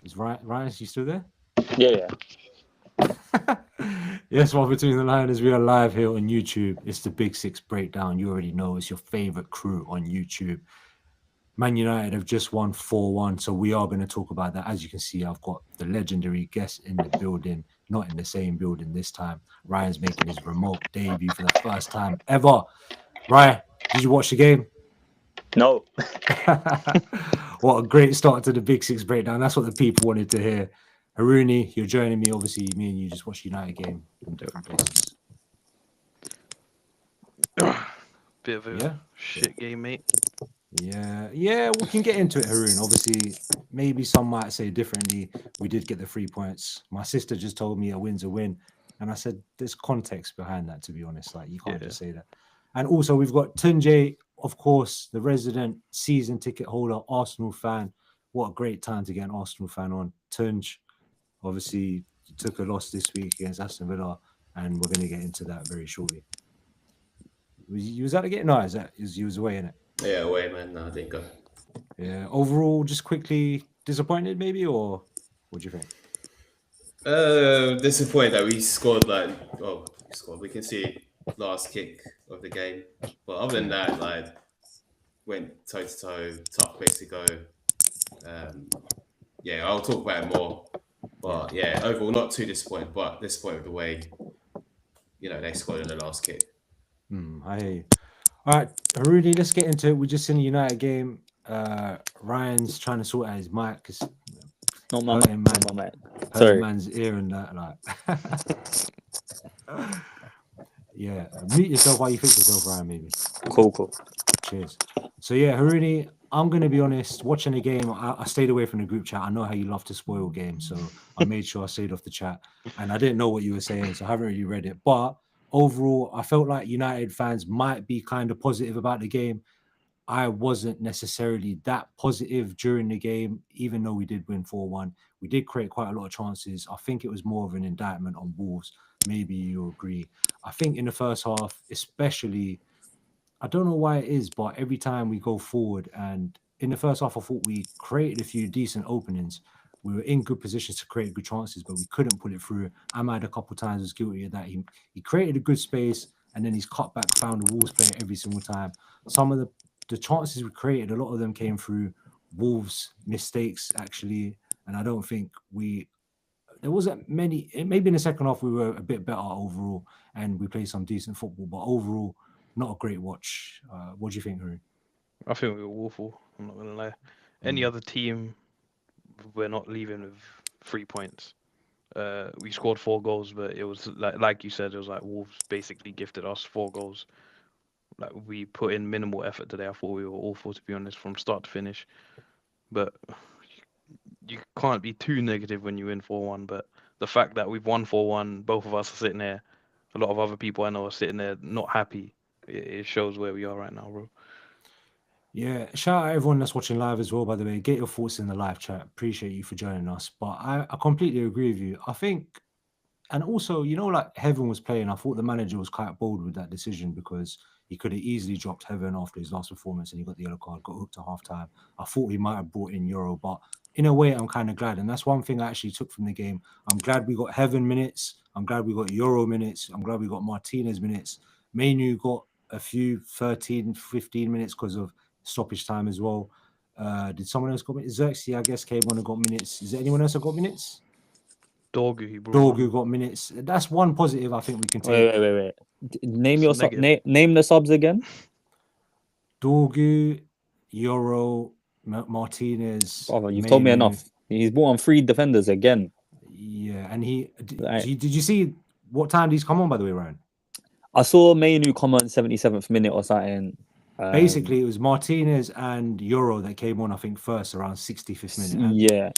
Is Ryan, is he still there? Yeah. Yes, well, between the liners, we are live here on YouTube. It's the Big Six breakdown. You already know it's your favorite crew on YouTube. Man United have just won 4-1, so we are going to talk about that. As you can see, I've got the legendary guest in the building, not in the same building this time. Ryan's making his remote debut for the first time ever. Ryan, did you watch the game? No. What a great start to the Big Six breakdown. That's what the people wanted to hear. Haroon, you're joining me. Obviously, me and you just watched United game in different places. Bit of a shit game, mate. Yeah, we can get into it, Haroon. Obviously, maybe some might say differently. We did get the 3 points. My sister just told me a win's a win. And I said, there's context behind that, to be honest. Like, you can't just say that. And also, we've got Tuncay, of course, the resident season ticket holder, Arsenal fan. What a great time to get an Arsenal fan on. Tunch, obviously, you took a loss this week against Aston Villa, and we're going to get into that very shortly. You was at the game? No, you was away, innit? Yeah, away, man. No, I didn't go. Yeah. Overall, just quickly disappointed, maybe, or what do you think? Disappointed that we scored we can see last kick of the game, but other than that, like, went toe to toe, tough place to go. I'll talk about it more, but overall not too disappointed, but disappointed with the way they scored in the last kick. I hear you. All right, Rudy, let's get into it. We just seen a United game. Ryan's trying to sort out his mic because Not my mic. Sorry, man's ear and that. Like, yeah, mute yourself while you fix yourself, Ryan. Maybe. Cool. Cheers. So Haroon, I'm gonna be honest. Watching the game, I stayed away from the group chat. I know how you love to spoil games, so I made sure I stayed off the chat. And I didn't know what you were saying, so I haven't really read it. But overall, I felt like United fans might be kind of positive about the game. I wasn't necessarily that positive during the game, even though we did win 4-1. We did create quite a lot of chances. I think it was more of an indictment on Wolves. Maybe you agree. I think in the first half, especially, I don't know why it is, but every time we go forward, and in the first half, I thought we created a few decent openings. We were in good positions to create good chances, but we couldn't pull it through. Ahmad a couple of times was guilty of that. He created a good space, and then his cutback found the Wolves player every single time. Some of the chances we created, a lot of them came through Wolves' mistakes, actually. And I don't think there wasn't many. Maybe in the second half, we were a bit better overall, and we played some decent football. But overall, not a great watch. What do you think, Haroon? I think we were awful. I'm not going to lie. Any other team, we're not leaving with 3 points. We scored 4 goals, but it was like you said, it was like Wolves basically gifted us 4 goals. Like, we put in minimal effort today. I thought we were awful, to be honest, from start to finish. But you can't be too negative when you win 4-1. But the fact that we've won 4-1, both of us are sitting there. A lot of other people I know are sitting there not happy. It shows where we are right now, bro. Yeah, shout out everyone that's watching live as well, by the way. Get your thoughts in the live chat. Appreciate you for joining us. But I completely agree with you. I think, and also, like Heaven was playing, I thought the manager was quite bold with that decision because he could have easily dropped Heaven after his last performance and he got the yellow card, got hooked to half-time. I thought he might have brought in Euro, but in a way, I'm kind of glad. And that's one thing I actually took from the game. I'm glad we got Heaven minutes. I'm glad we got Euro minutes. I'm glad we got Martinez minutes. Mainu got a few 13, 15 minutes because of stoppage time as well. Did someone else got minutes? Xerxes, I guess, came on and got minutes. Is there anyone else that got minutes? Dorgu got minutes. That's one positive I think we can take. Wait. Name name the subs again. Dorgu, Euro, Martinez. Oh, you've told me enough. He's brought on 3 defenders again. Yeah, and did you see what time these come on, by the way, Ryan? I saw Mainu come on 77th minute or something. Basically, it was Martinez and Euro that came on, I think, first around 65th minute. And yeah.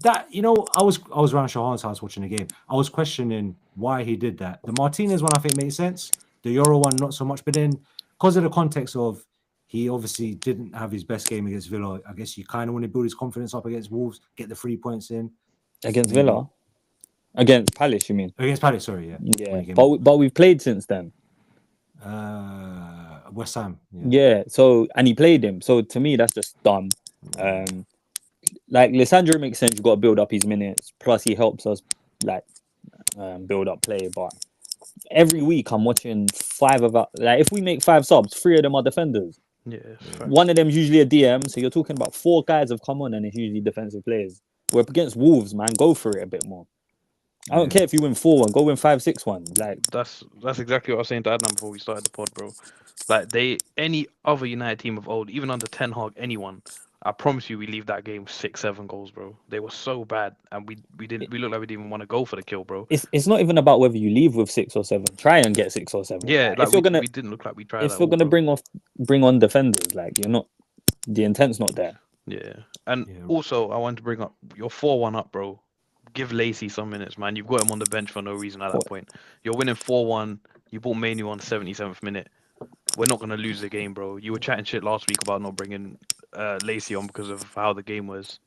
That, I was around Shahan's house watching the game. I was questioning why he did that. The Martinez one, I think, made sense. The Euro one, not so much. But then, because of the context of he obviously didn't have his best game against Villa, I guess you kind of want to build his confidence up against Wolves, get the 3 points in. Against Villa? Against Palace, you mean? Against Palace, sorry, yeah. Yeah, but we've played since then. West Ham. Yeah, so, and he played him. So, to me, that's just dumb. like Lissandro makes sense. You've got to build up his minutes. Plus, he helps us like build up play. But every week, I'm watching 5 of our, like if we make 5 subs, 3 of them are defenders. Yeah. One of them is usually a DM. So you're talking about 4 guys have come on, and it's usually defensive players. We're up against Wolves, man. Go for it a bit more. I don't care if you win 4-1. Go win 5-6-1. Like That's exactly what I was saying to Adnan before we started the pod, bro. Like any other United team of old, even under Ten Hag, anyone, I promise you, we leave that game 6-7 goals, bro. They were so bad, and we looked like we didn't even want to go for the kill, bro. it's not even about whether you leave with 6 or 7. Try and get 6 or 7. Yeah, like, if you're gonna, we didn't look like we tried. if you're gonna bring on defenders, like you're not, the intent's not there. Yeah, and also I wanted to bring up you're 4-1 up, bro. Give Lacey some minutes, man. You've got him on the bench for no reason at that point. You're winning 4-1. You brought Manu on 77th minute. We're not gonna lose the game, bro. You were chatting shit last week about not bringing Lacey on because of how the game was.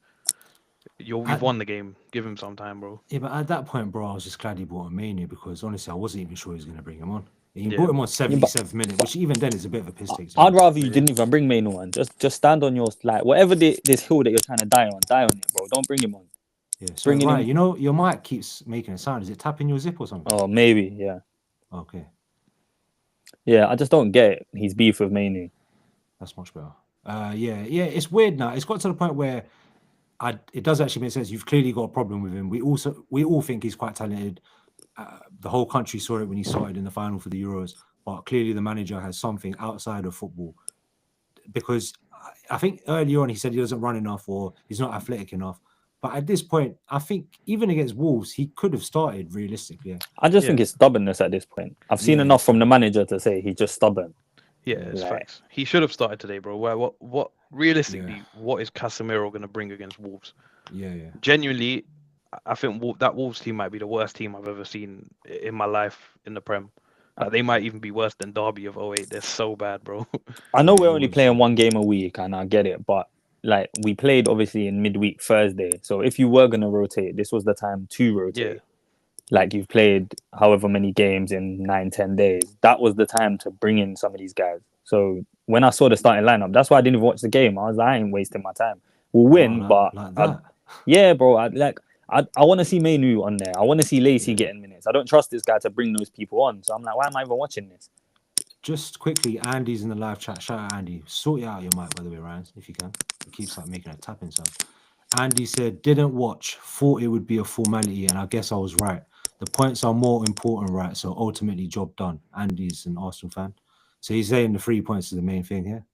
You've won the game. Give him some time, bro. Yeah, but at that point, bro, I was just glad he brought on Manu because honestly, I wasn't even sure he was going to bring him on. He brought him on 77th minute, which even then is a bit of a piss take. I'd rather you didn't even bring Manu on. Just stand on your, like, whatever this hill that you're trying to die on it, bro. Don't bring him on. Yeah, so right, you know, your mic keeps making a sound. Is it tapping your zip or something? Oh, maybe, yeah. Okay. Yeah, I just don't get it. He's beef with Manu. That's much better. Yeah, it's weird now. It's got to the point where it does actually make sense. You've clearly got a problem with him. We all think he's quite talented. The whole country saw it when he started in the final for the Euros, but clearly the manager has something outside of football. Because I think earlier on he said he doesn't run enough or he's not athletic enough. But at this point, I think even against Wolves, he could have started realistically. I just think it's stubbornness at this point. I've seen enough from the manager to say he's just stubborn. Yeah, it's facts. He should have started today, bro. What realistically, what is Casemiro going to bring against Wolves? Yeah. Genuinely, I think that Wolves team might be the worst team I've ever seen in my life in the Prem. Like, they might even be worse than Derby of 08. They're so bad, bro. I know we're only playing 1 game a week, and I get it, but like we played obviously in midweek Thursday. So if you were gonna rotate, this was the time to rotate. Yeah. Like you've played however many games in 9-10 days. That was the time to bring in some of these guys. So when I saw the starting lineup, that's why I didn't even watch the game. I was like, I ain't wasting my time. We'll win, but yeah, bro. I want to see Manu on there. I want to see Lacey getting minutes. I don't trust this guy to bring those people on. So I'm like, why am I even watching this? Just quickly, Andy's in the live chat. Shout out Andy. Sort out your mic, by the way, Ryan, if you can. It keeps like making a tapping sound. Andy said, didn't watch, thought it would be a formality, and I guess I was right. The points are more important, right? So ultimately, job done. Andy's an Arsenal fan. So he's saying the 3 points is the main thing here.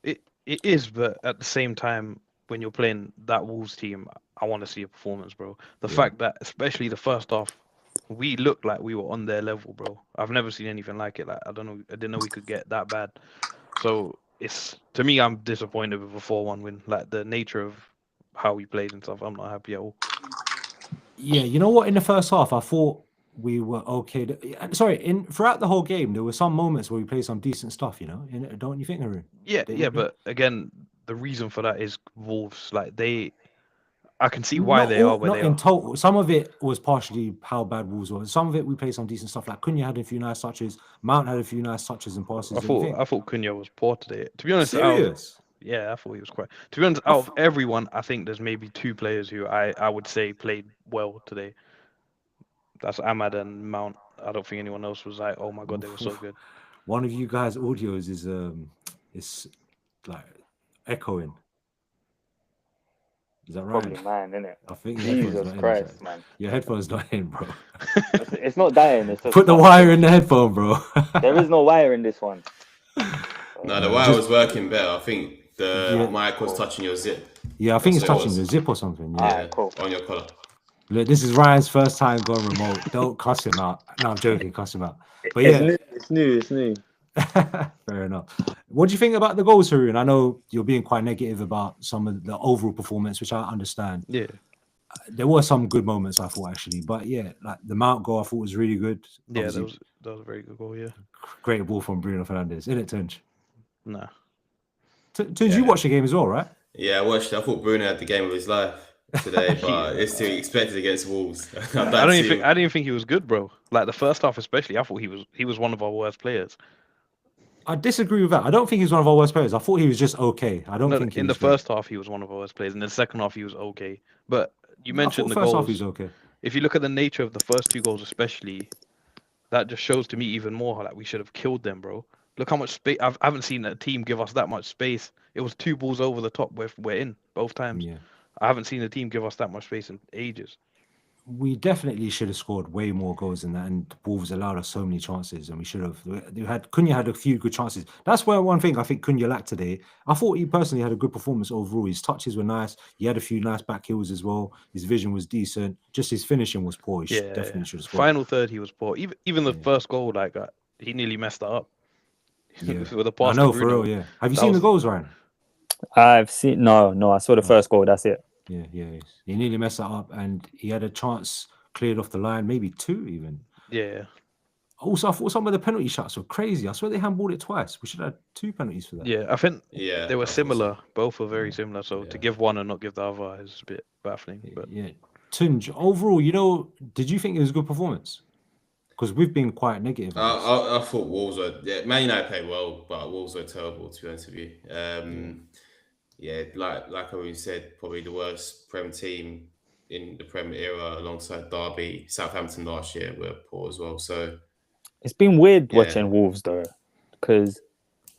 It is, but at the same time, when you're playing that Wolves team, I want to see a performance, bro. The fact that, especially the first half, we looked like we were on their level, bro. I've never seen anything like it. Like I didn't know we could get that bad. So it's, to me, I'm disappointed with a 4-1 win. Like the nature of how we played and stuff, I'm not happy at all. Yeah, you know what? In the first half, I thought we were okay. Throughout the whole game, there were some moments where we played some decent stuff. You know, don't you think, Haroon? Yeah, but again, the reason for that is Wolves. Like I can see why they are where they are. In total, some of it was partially how bad Wolves were. Some of it we played some decent stuff. Like Cunha had a few nice touches. Mount had a few nice touches and passes. I thought Cunha was poor today. To be honest, serious. Yeah, I thought he was quite. To be honest, out of everyone, I think there's maybe 2 players who I would say played well today. That's Ahmad and Mount. I don't think anyone else was like, oh my god, they were so good. One of you guys' audios is like echoing. Is that right? Probably mine, isn't it? I think Jesus Christ, man. Your headphone's not in, bro. It's not dying. It's just put the wire in the headphone, bro. There is no wire in this one. No, the wire was working better. I think the mic was touching your zip. Yeah, I think it's touching the zip or something. Yeah, right, cool. On your collar. Look, this is Ryan's first time going remote. Don't cuss him out. No, I'm joking. Cuss him out. But yeah, it's new. Fair enough. What do you think about the goals, Haroon? I know you're being quite negative about some of the overall performance, which I understand. Yeah. There were some good moments, I thought, actually. But yeah, like the Mount goal, I thought was really good. Yeah, that was a very good goal, yeah. Great ball from Bruno Fernandes. Isn't it, Tunch? Nah. Tunch, you watched the game as well, right? Yeah, I watched it. I thought Bruno had the game of his life today, but it's to be expected against Wolves. I didn't think he was good, bro. Like the first half especially, I thought he was one of our worst players. I disagree with that. I don't think he's one of our worst players. I thought he was just okay. I don't No, think he in the was great. first half he was one of our worst players. In the second half he was okay. But you I thought mentioned the first half goals. he was okay. If you look at the nature of the first 2 goals, especially, that just shows to me even more how like we should have killed them, bro. Look how much space. I haven't seen a team give us that much space. It was 2 balls over the top. We're in both times. Yeah. I haven't seen a team give us that much space in ages. We definitely should have scored way more goals than that, and Wolves allowed us so many chances, and we should have. Cunha had a few good chances. That's where one thing I think Cunha lacked today. I thought he personally had a good performance overall. His touches were nice. He had a few nice back heels as well. His vision was decent. Just his finishing was poor. He definitely should have scored. Final third he was poor. Even the first goal, like he nearly messed that up. Yeah, with a pass I know to for Bruno. real. Yeah, have you seen the goals, Ryan? I've seen no. I saw the first goal. That's it. Yeah. He nearly messed that up, and he had a chance cleared off the line, maybe 2 even. Yeah. Also, I thought some of the penalty shots were crazy. I swear they handballed it twice. We should have had 2 penalties for that. Yeah, I think they were I thought similar. so. Both were very similar. So to give one and not give the other is a bit baffling. But Yeah. Tunj, overall, did you think it was a good performance? Because we've been quite negative. I thought Wolves were. Yeah, Man United played well, but Wolves were terrible, to be honest with you. Yeah, like I already said, probably the worst Prem team in the Prem era, alongside Derby. Southampton last year were poor as well. So it's been weird watching Wolves though, because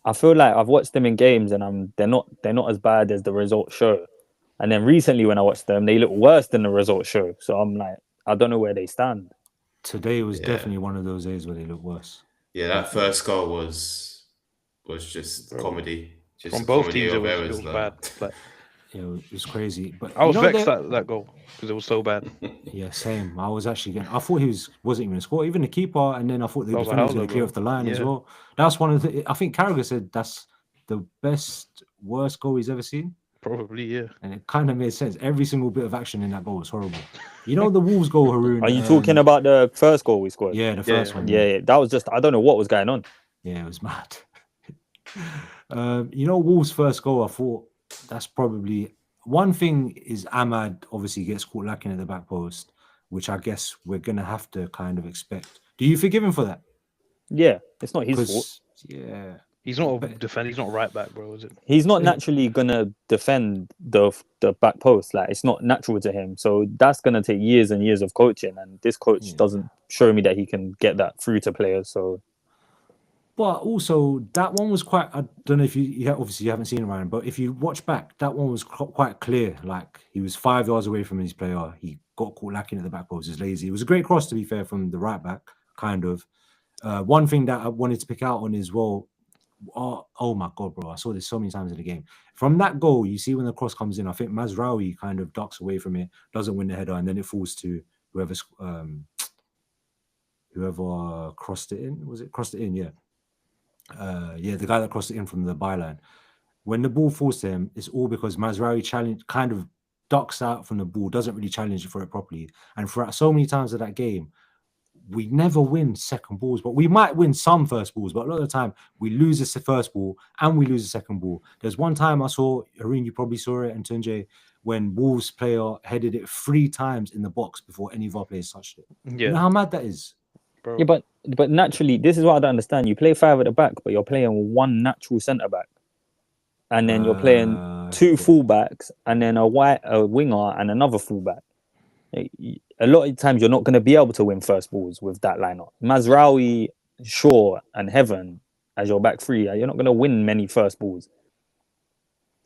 I feel like I've watched them in games and they're not as bad as the results show. And then recently when I watched them, they look worse than the results show. So I'm like, I don't know where they stand. Today was definitely one of those days where they look worse. Yeah, that first goal was just comedy. Just from both teams, it was bad. Like, it was crazy. But I was vexed at that goal because it was so bad. Yeah, same. I was actually I thought he wasn't even going to score, even the keeper, and then I thought the defender was going to clear off the line as well. That's one of the. I think Carragher said that's the worst goal he's ever seen. Probably, yeah. And it kind of made sense. Every single bit of action in that goal was horrible. The Wolves goal, Haroon. Are you talking about the first goal we scored? Yeah, the first one. Yeah, that was just, I don't know what was going on. Yeah, it was mad. Wolves' first goal, I thought that's probably one thing is Ahmad obviously gets caught lacking at the back post, which I guess we're going to have to kind of expect. Do you forgive him for that? Yeah, it's not his fault. Yeah. He's not a defender. He's not right back, bro, is it? He's not naturally going to defend the back post. Like, it's not natural to him. So that's going to take years and years of coaching. And this coach doesn't show me that he can get that through to players. So, but also that one was quite. I don't know if you obviously you haven't seen it, Ryan, but if you watch back, that one was quite clear. Like he was 5 yards away from his player. He got caught lacking at the back post. He was lazy. It was a great cross, to be fair, from the right back. Kind of. One thing that I wanted to pick out on as well. Oh my god, bro! I saw this so many times in the game. From that goal, you see when the cross comes in, I think Mazraoui kind of ducks away from it, doesn't win the header, and then it falls to whoever crossed it in. Was it crossed it in? Yeah. The guy that crossed it in from the byline. When the ball falls to him, it's all because Mazraoui kind of ducks out from the ball, doesn't really challenge for it properly. And throughout so many times of that game, we never win second balls, but we might win some first balls. But a lot of the time, we lose the first ball and we lose the second ball. There's one time I saw, Haroon, you probably saw it, and Tuncay, when Wolves player headed it 3 times in the box before any of our players touched it. Yeah. You know how mad that is? Bro. Yeah, but naturally, this is what I don't understand. You play 5 at the back, but you're playing 1 natural centre back, and then you're playing 2 fullbacks, and then a winger and another fullback. A lot of times, you're not going to be able to win first balls with that lineup. Mazraoui, Shaw, and Heaven as your back 3. You're not going to win many first balls.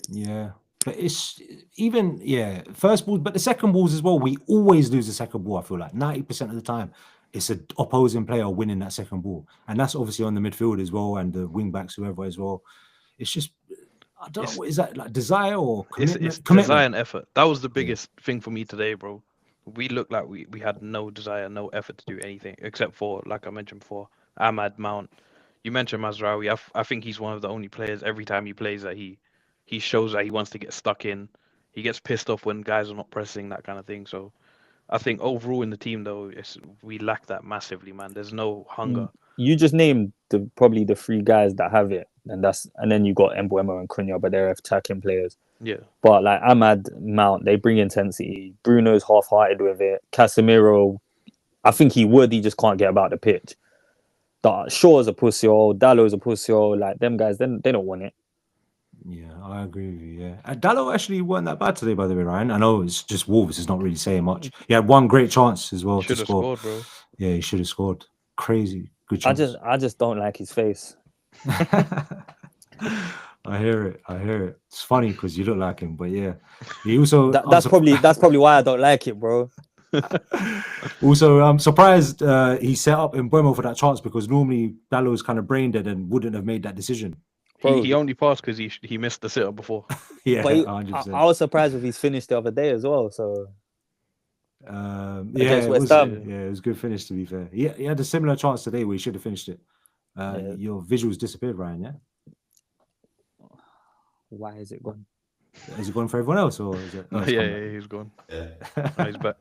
Yeah. But it's even, first balls, but the second balls as well, we always lose the second ball, I feel like. 90% of the time, it's an opposing player winning that second ball. And that's obviously on the midfield as well, and the wing backs, whoever as well. It's just, I don't know, what is that, like desire or commitment? It's desire and effort. That was the biggest thing for me today, bro. We looked like we had no desire, no effort to do anything, except for, like I mentioned before, Ahmad, Mount. You mentioned Mazraoui. I think he's one of the only players, every time he plays, that he shows that he wants to get stuck in. He gets pissed off when guys are not pressing, that kind of thing. So I think overall in the team, though, we lack that massively, man. There's no hunger. You just named probably the 3 guys that have it, and then you got Mbeumo and Cunha, but they're attacking players. Yeah. But like Ahmad, Mount, they bring intensity. Bruno's half-hearted with it. Casemiro, I think he just can't get about the pitch. Shaw's a pussy hole, Dallow's a pussy hole. Like them guys, then they don't want it. Yeah, I agree with you. Yeah, Dallo actually weren't that bad today, by the way, Ryan. I know it's just Wolves is not really saying much. He had one great chance as well to Should have score. scored, bro. Yeah, he should have scored. Crazy good chance. I just don't like his face. I hear it. It's funny because you look like him, but yeah, he also That's probably why I don't like it, bro. Also, I'm surprised he set up in Bournemouth for that chance because normally Dallo is kind of brain dead and wouldn't have made that decision. He only passed because he missed the sit-up before. Yeah, But 100%. I was surprised if he's finished the other day as well. So Yeah, against it West was, Ham. yeah, it was a good finish to be fair. He had a similar chance today where he should have finished it. Yeah. Your visuals disappeared, Ryan. Yeah, Why is it gone? is it going for everyone else or is it? Oh, it's come back. He's gone. Yeah. Oh, he's back.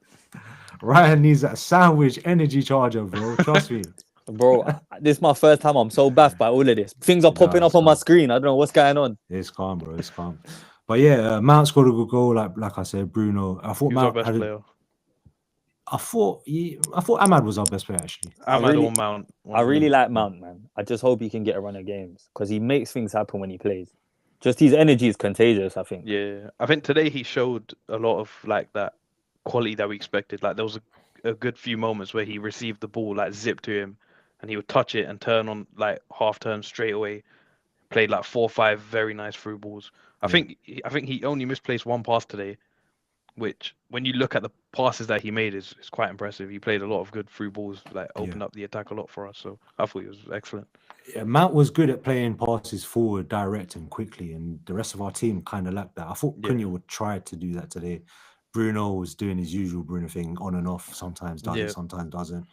Ryan needs that sandwich energy charger, bro. Trust me. Bro, this is my first time. I'm so baffed by all of this. Things are popping up on my screen. I don't know what's going on. It's calm, bro. It's calm. But yeah, Mount scored a good goal. Like I said, Bruno. I thought He was our Mount. best player. I thought Ahmad was our best player actually. Ahmad or Mount. I really like Mount, man. I just hope he can get a run of games because he makes things happen when he plays. Just his energy is contagious, I think. Yeah, I think today he showed a lot of like that quality that we expected. Like there was a good few moments where he received the ball, like zipped to him, and he would touch it and turn on like half turn straight away. Played like 4 or 5 very nice through balls. I think he only misplaced one pass today, which when you look at the passes that he made is quite impressive. He played a lot of good through balls, like opened up the attack a lot for us. So I thought he was excellent. Yeah, Mount was good at playing passes forward, direct and quickly, and the rest of our team kind of lacked that. I thought Cunha would try to do that today. Bruno was doing his usual Bruno thing, on and off. Sometimes does it, sometimes doesn't.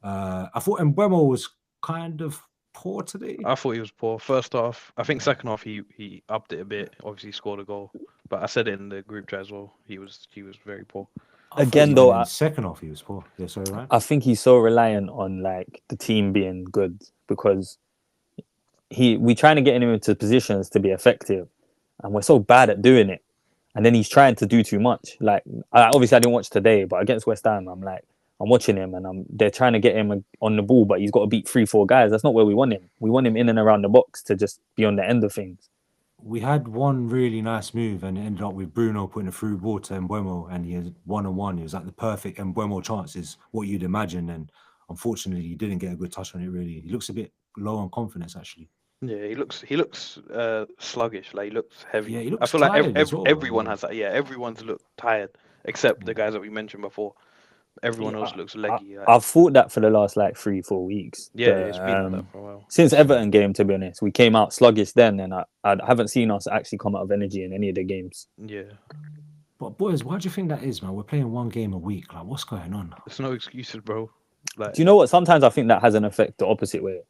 I thought Mbeumo was kind of poor today. I thought he was poor. First half, I think second half he upped it a bit. Obviously scored a goal, but I said it in the group chat as well. He was very poor. Again, though, second half he was poor. Yeah, sorry, right? I think he's so reliant on like the team being good because we trying to get him into positions to be effective, and we're so bad at doing it. And then he's trying to do too much. Like obviously I didn't watch today, but against West Ham, I'm watching him and they're trying to get him on the ball, but he's got to beat 3-4 guys. That's not where we want him. We want him in and around the box to just be on the end of things. We had one really nice move and it ended up with Bruno putting a through ball to Mbeumo and he had 1-on-1. It was like the perfect Mbeumo chance is what you'd imagine. And unfortunately, he didn't get a good touch on it really. He looks a bit low on confidence actually. Yeah, he looks sluggish. Like he looks heavy. Yeah, he looks I feel like everyone has that. Yeah, everyone's looked tired except the guys that we mentioned before. Everyone else looks leggy. I've thought that for the last like 3-4 weeks. Yeah, it's been like that for a while. Since Everton game, to be honest, we came out sluggish then, and I haven't seen us actually come out of energy in any of the games. Yeah. But boys, why do you think that is, man? We're playing one game a week. Like, what's going on? There's no excuses, bro. Like, do you know what? Sometimes I think that has an effect the opposite way.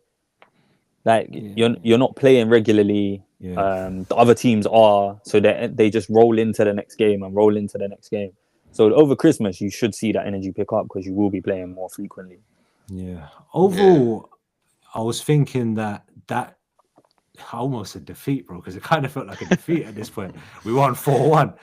Like you're not playing regularly. The other teams are, so they just roll into the next game and roll into the next game. So over Christmas, you should see that energy pick up because you will be playing more frequently. Yeah. Overall, I was thinking that almost a defeat, bro, because it kind of felt like a defeat at this point. We won 4-1.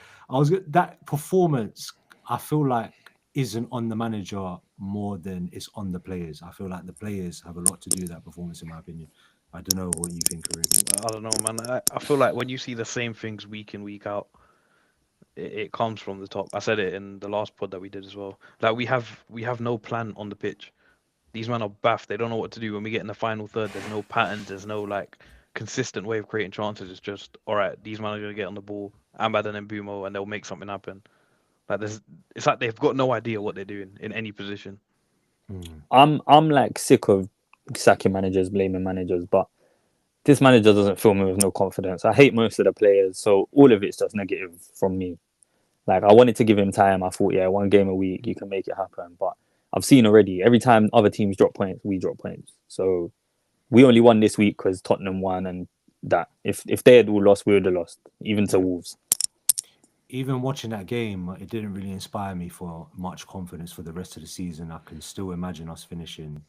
That performance, I feel like, isn't on the manager more than it's on the players. I feel like the players have a lot to do with that performance, in my opinion. I don't know what you think, Haroon. I don't know, man. I feel like when you see the same things week in, week out, it comes from the top. I said it in the last pod that we did as well. Like we have no plan on the pitch. These men are baffed. They don't know what to do when we get in the final third. There's no patterns. There's no like consistent way of creating chances. It's just all right. These men are gonna get on the ball, Ahmad and Mbeumo, and they'll make something happen. Like it's like they've got no idea what they're doing in any position. I'm like sick of sacking managers, blaming managers, but this manager doesn't fill me with no confidence. I hate most of the players, so all of it's just negative from me. Like, I wanted to give him time. I thought, one game a week, you can make it happen. But I've seen already, every time other teams drop points, we drop points. So we only won this week because Tottenham won, and that. If they had all lost, we would have lost, even to Wolves. Even watching that game, it didn't really inspire me for much confidence for the rest of the season. I can still imagine us finishing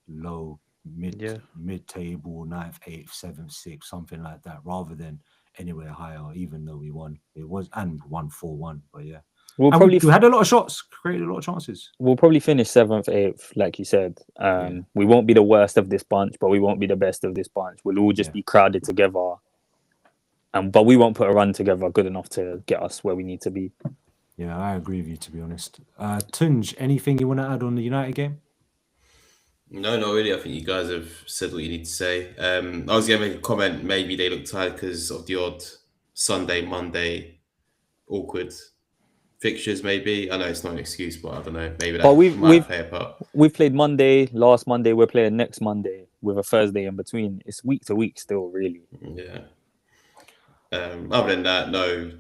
low, mid-table, 9th, 8th, 7th, 6th, something like that, rather than anywhere higher, even though we won. It was and won 4-1, but yeah. We'll And probably we had a lot of shots, created a lot of chances. we'll probably finish 7th, 8th, like you said. We won't be the worst of this bunch, but we won't be the best of this bunch. We'll all just be crowded together. But we won't put a run together good enough to get us where we need to be. Yeah, I agree with you, to be honest. Tunj, anything you want to add on the United game? No, not really. I think you guys have said what you need to say. I was going to make a comment. Maybe they look tired because of the odd Sunday, Monday, awkward fixtures. Maybe I know it's not an excuse, but I don't know. Maybe that might play a part. We've played Monday, last Monday. We're playing next Monday with a Thursday in between. It's week to week still, really. Yeah. Other than that, no.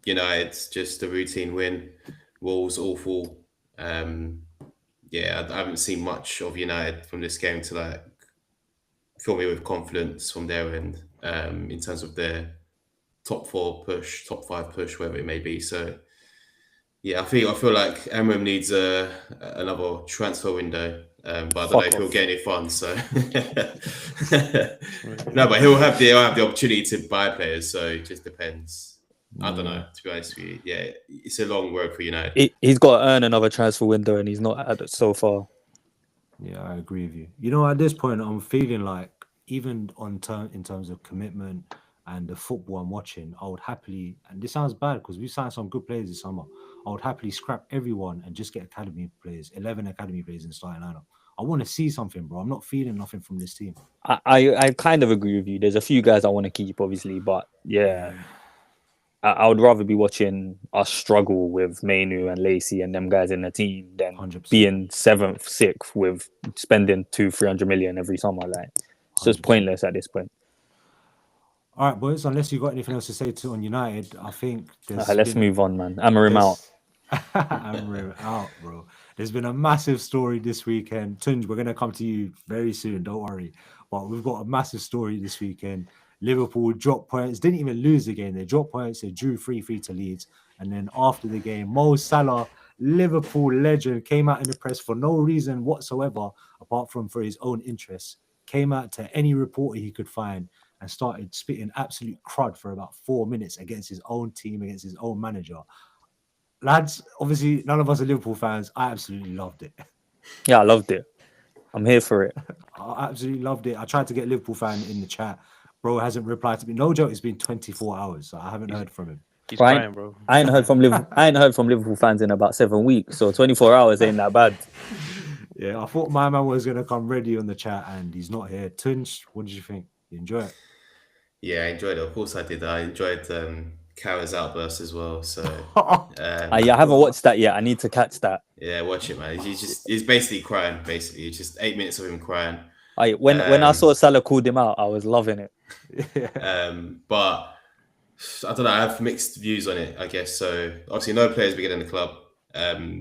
It's just a routine win. Wolves awful. I haven't seen much of United from this game to fill me with confidence from their end in terms of their top 4 push, top 5 push, whatever it may be. So yeah, I feel like Amorim needs another transfer window, but I don't know if he'll get any funds. So no, but he'll have the opportunity to buy players. So it just depends. I don't know, to be honest with you. Yeah, it's a long road for United. He's got to earn another transfer window, and he's not had it so far. Yeah, I agree with you. At this point, I'm feeling like even in terms of commitment and the football I'm watching, I would happily, and this sounds bad because we signed some good players this summer, I would happily scrap everyone and just get academy players, 11 academy players in starting lineup. I want to see something, bro. I'm not feeling nothing from this team. I kind of agree with you. There's a few guys I want to keep, obviously, but yeah. I would rather be watching us struggle with Mainu and Lacey and them guys in the team than 100%. Being 7th, 6th with spending 200-300 million every summer. It's just pointless at this point. All right, boys. Unless you've got anything else to say on United, I think let's move on, man. Amorim out. Amorim out, bro. There's been a massive story this weekend. Tunj, we're gonna come to you very soon. Don't worry. But we've got a massive story this weekend. Liverpool dropped points, didn't even lose the game. They dropped points, they drew 3-3 to Leeds. And then after the game, Mo Salah, Liverpool legend, came out in the press for no reason whatsoever, apart from for his own interests, came out to any reporter he could find and started spitting absolute crud for about 4 minutes against his own team, against his own manager. Lads, obviously, none of us are Liverpool fans. I absolutely loved it. Yeah, I loved it. I'm here for it. I absolutely loved it. I tried to get a Liverpool fan in the chat. Bro hasn't replied to me. No joke, it's been 24 hours. So I haven't heard from him. He's crying, bro. I ain't heard from Liverpool fans in about 7 weeks. So 24 hours ain't that bad. Yeah, I thought my man was gonna come ready on the chat, and he's not here. Tunj, what did you think? You enjoy it? Yeah, I enjoyed it. Of course, I did. I enjoyed Carragher's outburst as well. So I haven't watched that yet. I need to catch that. Yeah, watch it, man. He's basically crying. Basically, it's just 8 minutes of him crying. When I saw Salah called him out, I was loving it. But I don't know. I have mixed views on it, I guess. So obviously, no player's bigger than the club.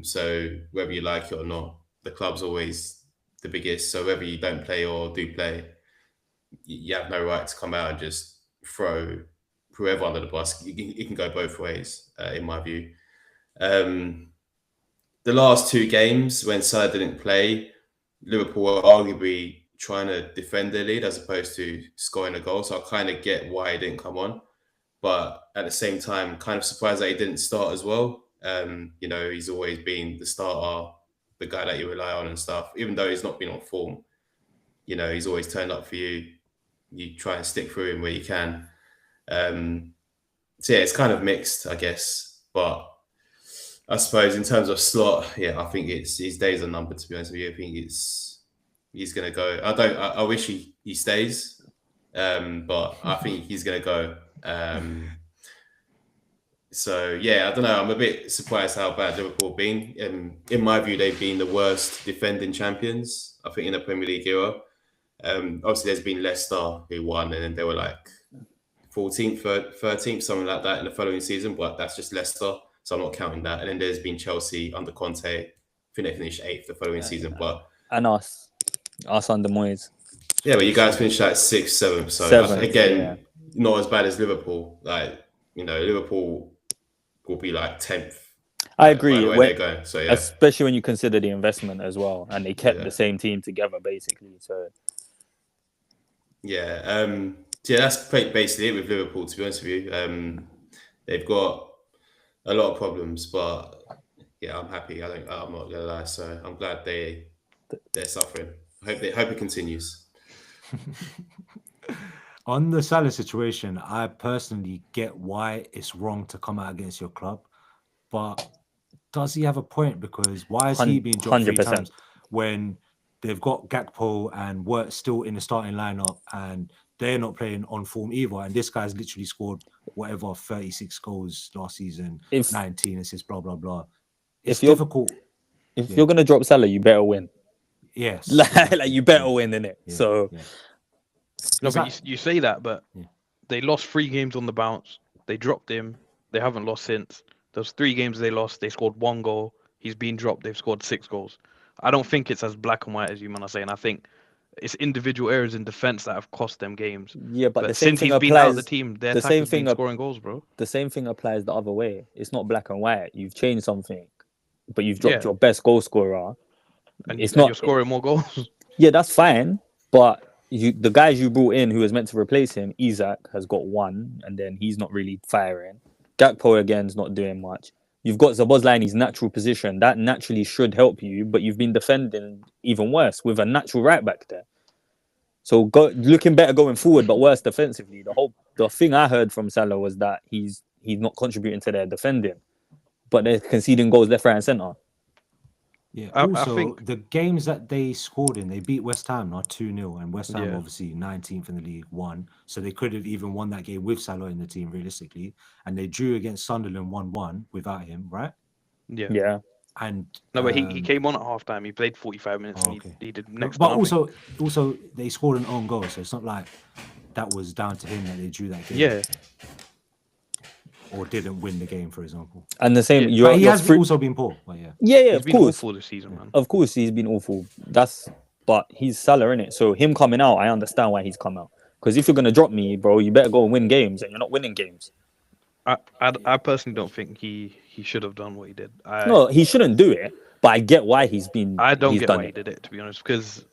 So whether you like it or not, the club's always the biggest. So whether you don't play or do play, you have no right to come out and just throw whoever under the bus. It can go both ways, in my view. The last 2 games when Salah didn't play, Liverpool were arguably trying to defend their lead as opposed to scoring a goal. So I kind of get why he didn't come on. But at the same time, kind of surprised that he didn't start as well. He's always been the starter, the guy that you rely on and stuff. Even though he's not been on form, he's always turned up for you. You try and stick through him where you can. So yeah, it's kind of mixed, I guess. But I suppose in terms of Slot, I think his days are numbered, to be honest with you. I think he's going to go. I wish he stays, but I think he's going to go. So yeah, I don't know. I'm a bit surprised how bad Liverpool have been. In my view, they've been the worst defending champions, I think, in the Premier League era. Obviously, there's been Leicester who won, and then they were like 14th, 13th, something like that in the following season. But that's just Leicester, so I'm not counting that. And then there's been Chelsea under Conte. I think they finished 8th the following season. But and us under Moyes. Yeah, but you guys finished like 6th, 7th. So again, not as bad as Liverpool. Liverpool will be like 10th. I agree. They're going. So yeah, especially when you consider the investment as well, and they kept the same team together basically. So that's basically it with Liverpool. To be honest with you, they've got a lot of problems, but yeah, I'm happy. I'm not gonna lie. So I'm glad they're suffering. I hope it continues. On the Salah situation, I personally get why it's wrong to come out against your club, but does he have a point? Because why is he being dropped 3 100%. times when they've got Gakpo and Wirt still in the starting lineup and they're not playing on form either? And this guy's literally scored whatever 36 goals last season, 19 assists, blah blah blah. It's difficult. If you're gonna drop Salah, you better win. Yes, like you better win, innit? Yeah, So yeah. No, but you say that, but they lost 3 games on the bounce. They dropped him. They haven't lost since. Those 3 games they lost, they scored 1 goal. He's been dropped. They've scored 6 goals. I don't think it's as black and white as you man are saying. I think it's individual errors in defense that have cost them games. yeah, but the same since thing he's been applies. out of the team, their attack has been scoring goals, bro. The same thing applies the other way. It's not black and white. You've changed something, but you've dropped your best goal scorer. And it's you're not scoring more goals. Yeah, that's fine. But the guys you brought in who was meant to replace him, Isak has got 1, and then he's not really firing. Gakpo again's not doing much. You've got Szoboszlai in his natural position. That naturally should help you, but you've been defending even worse with a natural right back there. So looking better going forward, but worse defensively. The thing I heard from Salah was that he's not contributing to their defending, but they're conceding goals left, right, and centre. Yeah. I Also, think the games that they scored in, they beat West Ham, not 2-0, and West Ham Yeah. obviously 19th in the league, 1. So they could have even won that game with Salah in the team, realistically. And they drew against Sunderland 1-1 without him, right? Yeah. And No, but he came on at halftime. He played 45 minutes and okay. he did No, next. but to nothing. also they scored an own goal, so it's not like that was down to him that they drew that game. Yeah, Or didn't win the game, for example. And the same, Yeah. But he has also been poor. But yeah. Yeah, he's of been course. awful this season, man. Of course, he's been awful. But he's Salah, innit? So him coming out, I understand why he's come out. Because if you're gonna drop me, bro, you better go and win games, and you're not winning games. I personally don't think he should have done what he did. No, he shouldn't do it. But I get why he's been. I don't he's get done why it. he did it, to be honest, because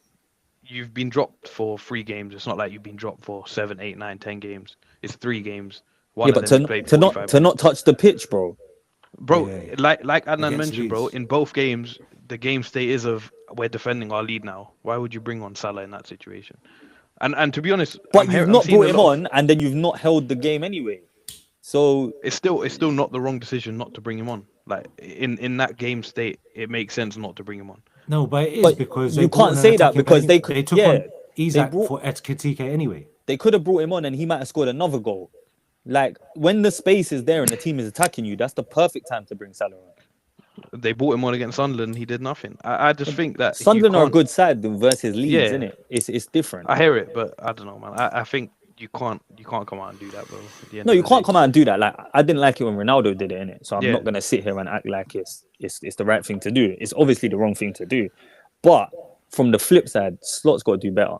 you've been dropped for 3 games. It's not like you've been dropped for 7, 8, 9, 10 games. It's 3 games. One Yeah, of but them you played 45 to not touch the pitch, bro. Bro, Yeah. like Adnan Against mentioned, bro, Leeds. in both games, the game state is of we're defending our lead now. Why would you bring on Salah in that situation? And to be honest, But I'm you've I'm not seeing brought a him lot of- on, and then you've not held the game anyway. So It's still not the wrong decision not to bring him on. Like in that game state, it makes sense not to bring him on. No, but it is But because you they brought can't an say that attacking because player. they could- they took yeah, on Isak brought- for Ekitike anyway. they could have brought him on, and he might have scored another goal. Like when the space is there and the team is attacking you, that's the perfect time to bring Salah on. They bought him on against Sunderland. He did nothing. I just think that Sunderland you are a can't- good side versus Leeds, Yeah. isn't it? It's different. I hear it, but I don't know, man. I think you can't come out and do that, bro. at the end No, of you the can't day. come out and do that. Like I didn't like it when Ronaldo did it, innit? So I'm Yeah. not gonna sit here and act like it's the right thing to do. It's obviously the wrong thing to do. But from the flip side, Slot's got to do better.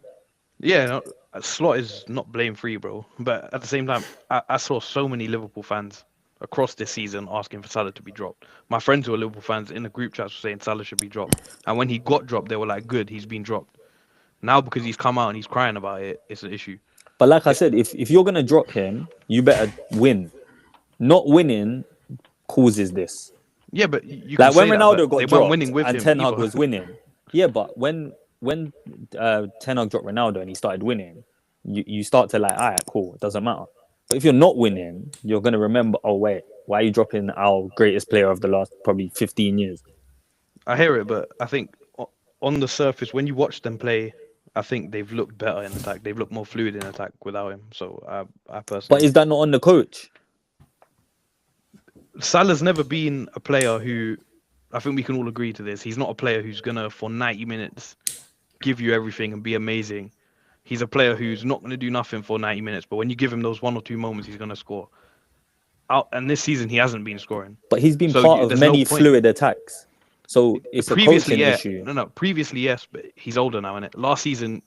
Yeah, no, Slot is not blame free, bro. But at the same time, I saw so many Liverpool fans across this season asking for Salah to be dropped. My friends who are Liverpool fans in the group chats were saying Salah should be dropped. And when he got dropped, they were like, good, he's been dropped. Now because he's come out and he's crying about it, it's an issue. But like I said, if you're gonna drop him, you better win. Not winning causes this. Yeah, but you Like can when say that, Ronaldo but got they dropped weren't winning with and him Ten Hag either. was winning. Yeah, but when Ten Hag dropped Ronaldo and he started winning, you start to like, all right, cool, it doesn't matter. But if you're not winning, you're gonna remember, oh wait, why are you dropping our greatest player of the last probably 15 years? I hear it, but I think on the surface, when you watch them play, I think they've looked better in attack. They've looked more fluid in attack without him. So I personally. But is that not on the coach? Salah's never been a player who, I think we can all agree to this. He's not a player who's gonna for 90 minutes give you everything and be amazing. He's a player who's not gonna do nothing for 90 minutes. But when you give him those 1 or 2 moments, he's gonna score. And this season he hasn't been scoring. But he's been So part of there's no many point. fluid attacks. So it's a Previously, coaching yeah. issue. No. Previously, yes, but he's older now, innit? Last season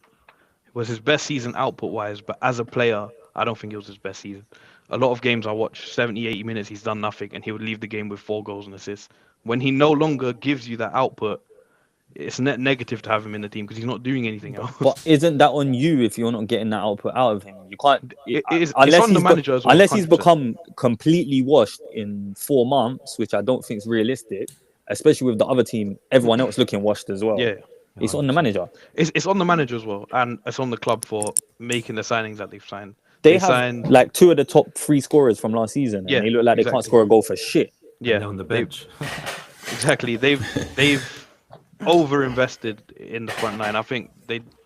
was his best season output-wise, but as a player, I don't think it was his best season. A lot of games I watch, 70, 80 minutes, he's done nothing, and he would leave the game with 4 goals and assists. When he no longer gives you that output, it's net negative to have him in the team because he's not doing anything else. But isn't that on you if you're not getting that output out of him? You can't. It's on the manager as well. Unless he's 100%. become completely washed in 4 months, which I don't think is realistic, especially with the other team, everyone else looking washed as well. Yeah. It's on the manager. It's on the manager as well, and it's on the club for making the signings that they've signed. They have signed like 2 of the top 3 scorers from last season, and Yeah, they look like they can't exactly. score a goal for shit. yeah on the bench. Exactly. They've over-invested in the front line. I think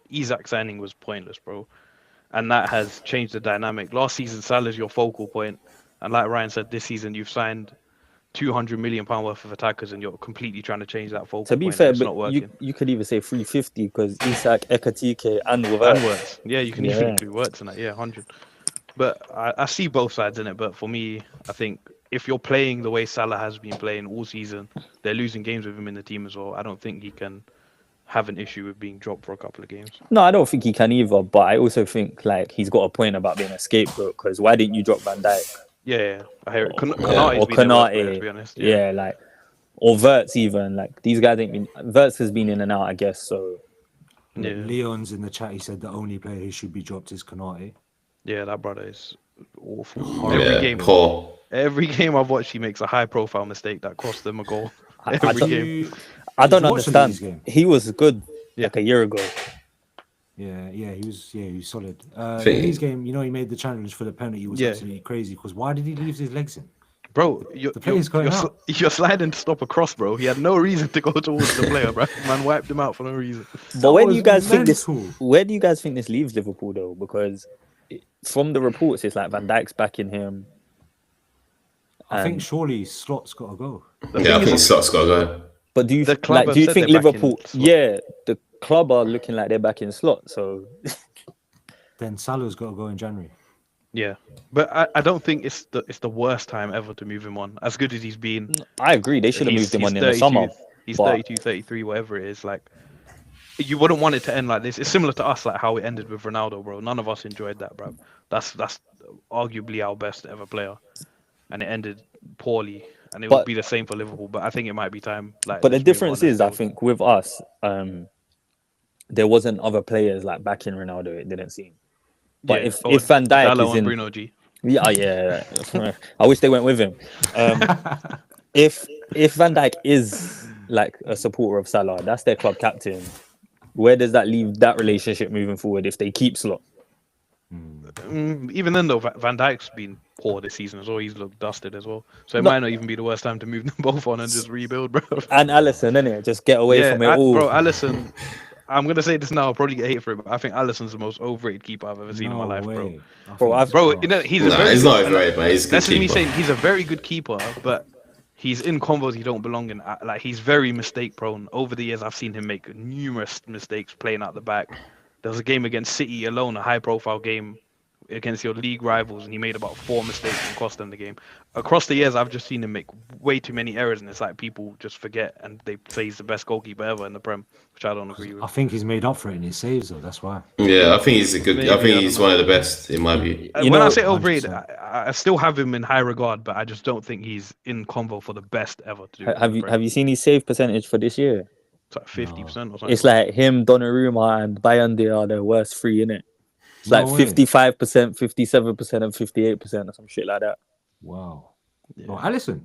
Isak signing was pointless, bro. And that has changed the dynamic. Last season, Salah's your focal point. And like Ryan said, this season you've signed £200 million worth of attackers and you're completely trying to change that focal To be point. fair, It's but not working. you could even say 350 because Isak, Ekatike, and And Wirtz. words. Yeah, you can even include words in that. Yeah, 100. But I see both sides in it. But for me, I think if you're playing the way Salah has been playing all season, they're losing games with him in the team as well. I don't think he can have an issue with being dropped for a couple of games. No, I don't think he can either. But I also think like he's got a point about being a scapegoat. Because why didn't you drop Van Dijk? Yeah, I hear it. Or Konate's been their worst player, Konate? to be honest. Yeah, like or Wirtz even. Like these guys ain't been. Wirtz has been in and out, I guess. So Yeah. Leon's in the chat. He said the only player who should be dropped is Konate. Yeah, that brother is awful. Poor. Every game I've watched, he makes a high-profile mistake that cost them a goal. I Every don't- game. I don't Did you watch the Leeds understand. game? He was good Yeah. like a year ago. Yeah, he was solid. Think- His game, you know, he made the challenge for the penalty. He was Yeah. absolutely crazy because why did he leave his legs in? Bro, The player's going out. you're sliding to stop a cross, bro. He had no reason to go towards the player, bro. Man wiped him out for no reason. But where do was you guys think this? mental. Where do you guys think this leaves Liverpool though? Because from the reports, it's like Van Dijk's backing him. I think And- surely Slot's got to go. Yeah, I think Slot's got to go. But do you The club have do you said think they're backing Liverpool? Slot. Yeah, the club are looking like they're backing Slot. So Then Salah's got to go in January. Yeah, but I don't think it's the worst time ever to move him on. As good as he's been, I agree. They should have He's- moved him he's on in the 32, summer. he's but- 32, 33, whatever it is. Like, you wouldn't want it to end like this. It's similar to us, like how it ended with Ronaldo, bro. None of us enjoyed that, bro. That's arguably our best ever player, and it ended poorly. And it But- would be the same for Liverpool. But I think it might be time. Like, But the let's move on difference and is, I go. think with us, there wasn't other players like backing Ronaldo. It didn't seem. But Yeah. if Van Dijk Dalot is and in, Bruno G. yeah. I wish they went with him. If Van Dijk is like a supporter of Salah, that's their club captain. Where does that leave that relationship moving forward if they keep Slot? Even then, though, Van Dijk's been poor this season as well. He's looked dusted as well. So it No. might not even be the worst time to move them both on and just rebuild, bro. And Alisson, innit? Just get away from it all. Bro, Alisson. I'm gonna say this now. I'll probably get hate for it, but I think Alisson's the most overrated keeper I've ever seen in my life, bro. way. I Bro, think I've- it's Bro, not. you know he's a Nah, very he's good, not overrated, man. He's a good That's me keeper. saying he's a very good keeper, but he's in combos he don't belong in. Like, he's very mistake prone. Over the years, I've seen him make numerous mistakes playing out the back. There was a game against City alone, a high profile game against your league rivals, and he made about 4 mistakes and cost them the game. Across the years, I've just seen him make way too many errors, and it's like people just forget, and they say he's the best goalkeeper ever in the Prem, which I don't agree I with. think he's made up for it in his saves, though. That's why. Yeah, I think he's a good. Maybe, I I think don't he's know. one of the best in my view. You When I know, say overrated, 100%. I still have him in high regard, but I just don't think he's in convo for the best ever to do. it in the Prem. Have you seen his save percentage for this year? It's like 50% or something. It's like him, Donnarumma, and Bayande are the worst 3 in it. It's No like way. 55%, 57%, and 58% or some shit like that. Wow. Yeah. Well, Alisson.